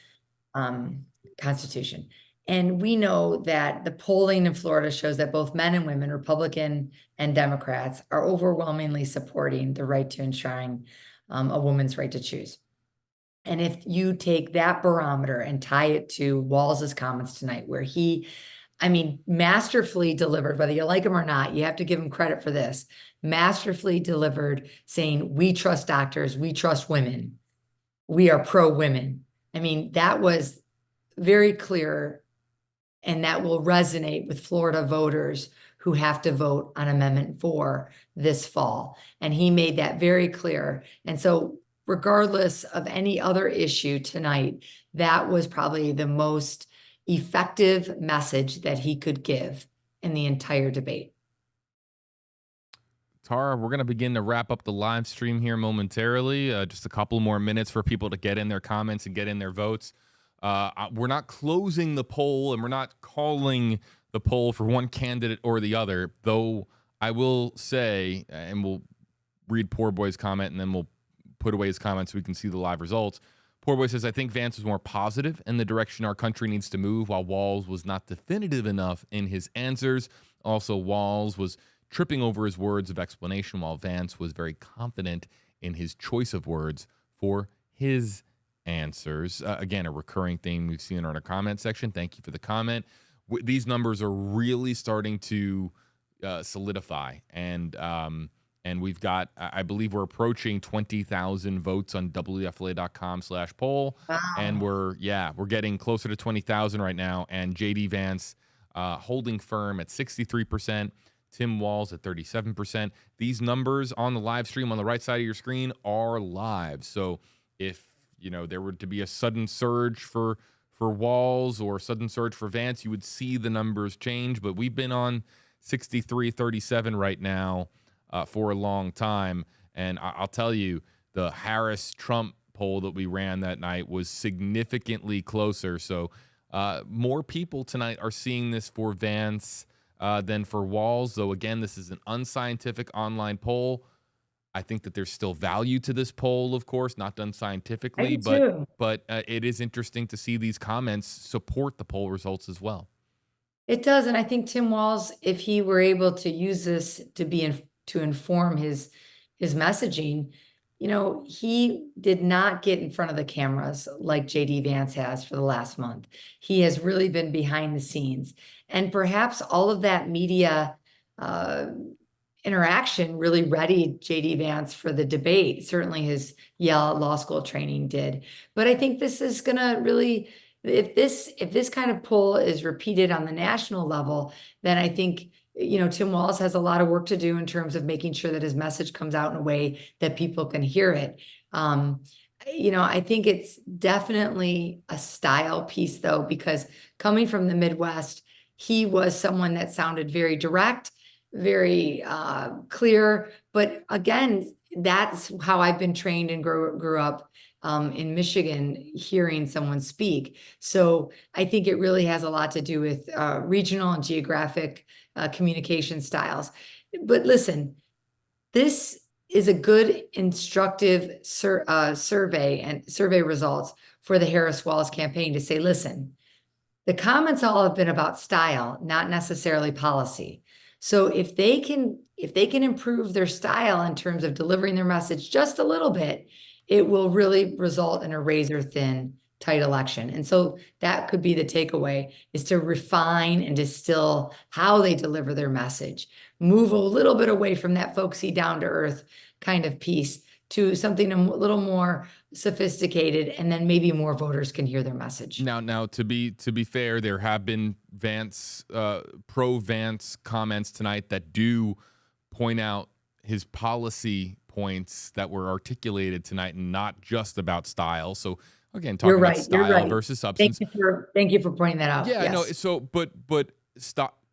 B: Constitution. And we know that the polling in Florida shows that both men and women, Republican and Democrats, are overwhelmingly supporting the right to enshrine a woman's right to choose. And if you take that barometer and tie it to Walz's comments tonight, where he, masterfully delivered, whether you like him or not, you have to give him credit for this, masterfully delivered, saying, we trust doctors, we trust women, we are pro-women. That was very clear, and that will resonate with Florida voters who have to vote on Amendment 4 this fall. And he made that very clear. And so regardless of any other issue tonight, that was probably the most effective message that he could give in the entire debate.
A: Tara, we're going to begin to wrap up the live stream here momentarily. Just a couple more minutes for people to get in their comments and get in their votes. We're not closing the poll, and we're not calling the poll for one candidate or the other, though I will say, and we'll read Poor Boy's comment, and then we'll put away his comments so we can see the live results. Poor Boy says, I think Vance was more positive in the direction our country needs to move, while Walz was not definitive enough in his answers. Also, Walz was tripping over his words of explanation, while Vance was very confident in his choice of words for his answers. Again, a recurring theme we've seen in our comment section. Thank you for the comment. These numbers are really starting to solidify, and we've got, I believe we're approaching 20,000 votes on WFLA.com/poll.
B: Wow.
A: And we're getting closer to 20,000 right now. And JD Vance holding firm at 63%, Tim Walz at 37%. These numbers on the live stream on the right side of your screen are live. So if, there were to be a sudden surge for Walz or sudden surge for Vance, you would see the numbers change. But we've been on 63-37 right now for a long time. And I'll tell you, the Harris-Trump poll that we ran that night was significantly closer. So more people tonight are seeing this for Vance than for Walz. Though again, this is an unscientific online poll. I think that there's still value to this poll, of course, not done
B: I
A: scientifically,
B: do too.
A: but it is interesting to see these comments support the poll results as well.
B: It does, and I think Tim Walz, if he were able to use this to inform his messaging, he did not get in front of the cameras like JD Vance has for the last month. He has really been behind the scenes, and perhaps all of that media uh, interaction really readied JD Vance for the debate. Certainly his Yale law school training did. But I think this is going to really, if this kind of poll is repeated on the national level, then I think Tim Walz has a lot of work to do in terms of making sure that his message comes out in a way that people can hear it. I think it's definitely a style piece though, because coming from the Midwest, he was someone that sounded very direct, very clear. But again, that's how I've been trained and grew up in Michigan, hearing someone speak. So I think it really has a lot to do with regional and geographic communication styles. But listen, this is a good instructive survey and survey results for the Harris-Walz campaign to say, listen, the comments all have been about style, not necessarily policy. So if they can improve their style in terms of delivering their message just a little bit, it will really result in a razor thin tight election. And so that could be the takeaway, is to refine and distill how they deliver their message, move a little bit away from that folksy down to earth kind of piece to something a little more sophisticated, and then maybe more voters can hear their message.
A: Now, to be fair, there have been pro Vance comments tonight that do point out his policy points that were articulated tonight, and not just about style. So again, talking about style versus substance.
B: Thank you for pointing that out.
A: Yeah,
B: yes.
A: no. So, but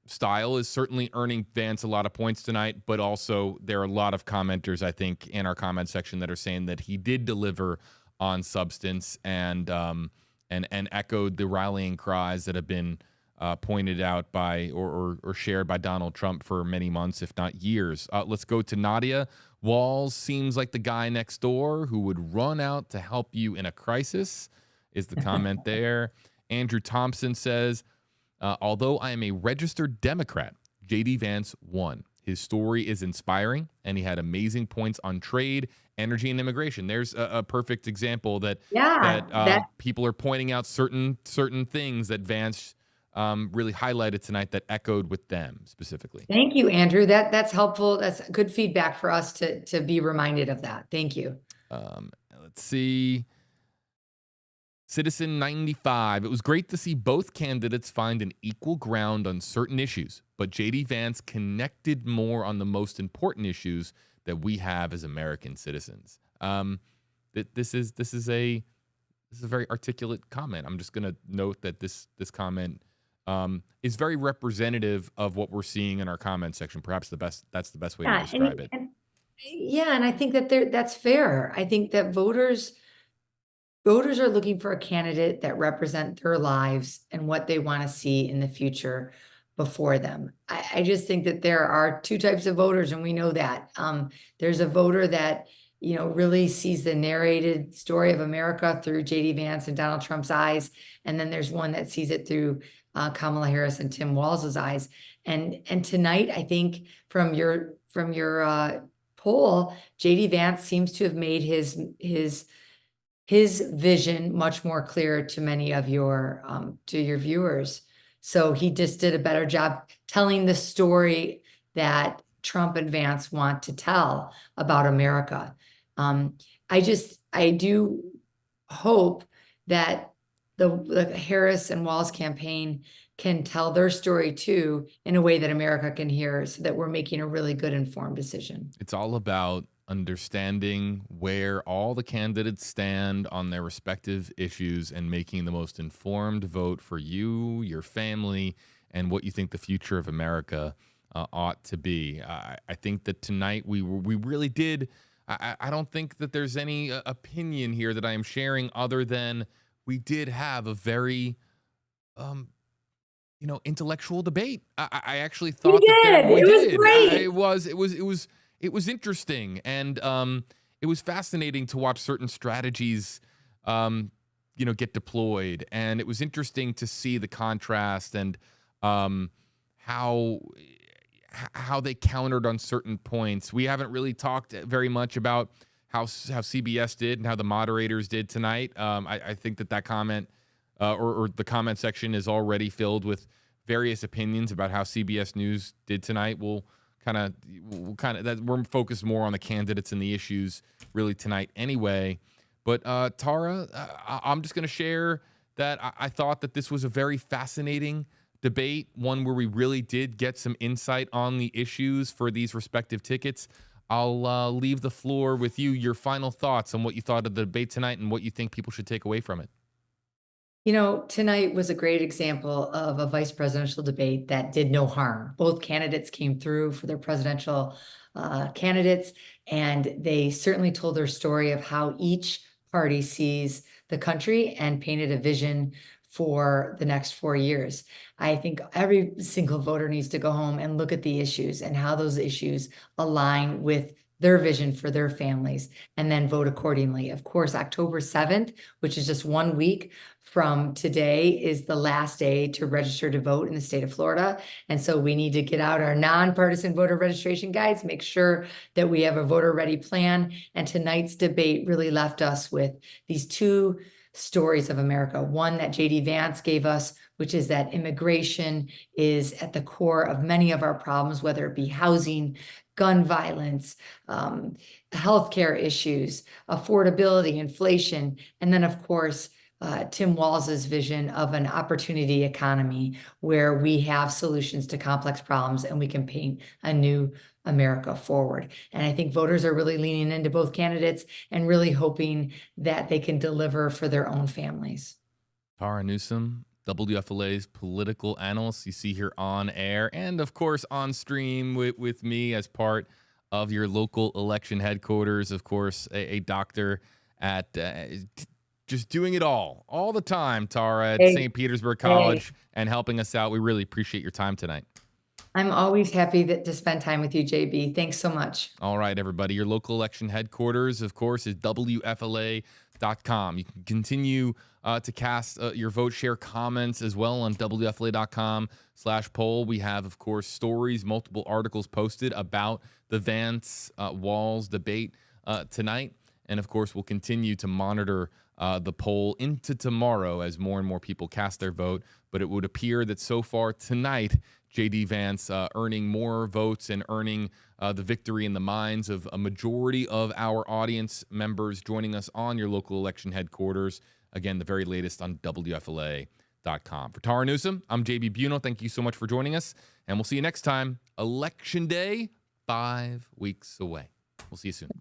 A: style is certainly earning Vance a lot of points tonight, but also there are a lot of commenters, I think, in our comment section that are saying that he did deliver on substance and echoed the rallying cries that have been pointed out by or shared by Donald Trump for many months, if not years. Let's go to Nadia. Walz seems like the guy next door who would run out to help you in a crisis, is the comment there. Andrew Thompson says, although I am a registered Democrat, JD Vance won. His story is inspiring, and he had amazing points on trade, energy, and immigration. There's a perfect example that people are pointing out certain things that Vance really highlighted tonight that echoed with them specifically.
B: Thank you, Andrew. That's helpful. That's good feedback for us to be reminded of that. Thank you.
A: Let's see. Citizen 95. It was great to see both candidates find an equal ground on certain issues, but JD Vance connected more on the most important issues that we have as American citizens. This is a very articulate comment. I'm just going to note that this comment is very representative of what we're seeing in our comment section. Perhaps that's the best way to describe it.
B: And I think that that's fair. I think that voters are looking for a candidate that represent their lives and what they want to see in the future before them. I just think that there are two types of voters, and we know that. There's a voter that really sees the narrated story of America through JD Vance and Donald Trump's eyes, and then there's one that sees it through Kamala Harris and Tim Walz's eyes. And tonight, I think from your poll, JD Vance seems to have made his vision much more clear to many of your viewers. So he just did a better job telling the story that Trump and Vance want to tell about America. I do hope that the Harris and Walz campaign can tell their story too in a way that America can hear, so that we're making a really good informed decision.
A: It's all about understanding where all the candidates stand on their respective issues and making the most informed vote for you, your family, and what you think the future of America ought to be. I think that tonight we really did. I don't think that there's any opinion here that I am sharing other than we did have a very intellectual debate. I actually
B: We
A: thought that
B: did.
A: we
B: It was
A: did.
B: great.
A: It was interesting, and it was fascinating to watch certain strategies, get deployed, and it was interesting to see the contrast and um, how how they countered on certain points. We haven't really talked very much about how CBS did and how the moderators did tonight. I think that comment or the comment section is already filled with various opinions about how CBS News did tonight. We'll kind of that we're focused more on the candidates and the issues really tonight anyway. But Tara, I'm just going to share that I thought that this was a very fascinating debate, one where we really did get some insight on the issues for these respective tickets. I'll leave the floor with you, your final thoughts on what you thought of the debate tonight and what you think people should take away from it.
B: Tonight was a great example of a vice presidential debate that did no harm. Both candidates came through for their presidential candidates, and they certainly told their story of how each party sees the country and painted a vision for the next 4 years. I think every single voter needs to go home and look at the issues and how those issues align with their vision for their families, and then vote accordingly. Of course, October 7th, which is just 1 week from today, is the last day to register to vote in the state of Florida. And so we need to get out our nonpartisan voter registration guides, make sure that we have a voter ready plan. And tonight's debate really left us with these two stories of America. One that JD Vance gave us, which is that immigration is at the core of many of our problems, whether it be housing, gun violence, healthcare issues, affordability, inflation, and then, of course, Tim Walz's vision of an opportunity economy where we have solutions to complex problems and we can paint a new America forward. And I think voters are really leaning into both candidates and really hoping that they can deliver for their own families.
A: Tara Newsom, WFLA's political analyst, you see here on air and, of course, on stream with me as part of your local election headquarters. Of course, a doctor at just doing it all the time, Tara, at St. Petersburg College and helping us out. We really appreciate your time tonight.
B: I'm always happy to spend time with you, JB. Thanks so much.
A: All right, everybody. Your local election headquarters, of course, is WFLA.com. You can continue to cast your vote, share comments as well on WFLA.com/poll. We have, of course, stories, multiple articles posted about the Vance Walz debate tonight. And, of course, we'll continue to monitor the poll into tomorrow as more and more people cast their vote. But it would appear that so far tonight, J.D. Vance earning more votes and earning the victory in the minds of a majority of our audience members joining us on your local election headquarters. Again, the very latest on WFLA.com. For Tara Newsom, I'm JB Biunno. Thank you so much for joining us, and we'll see you next time. Election Day, 5 weeks away. We'll see you soon.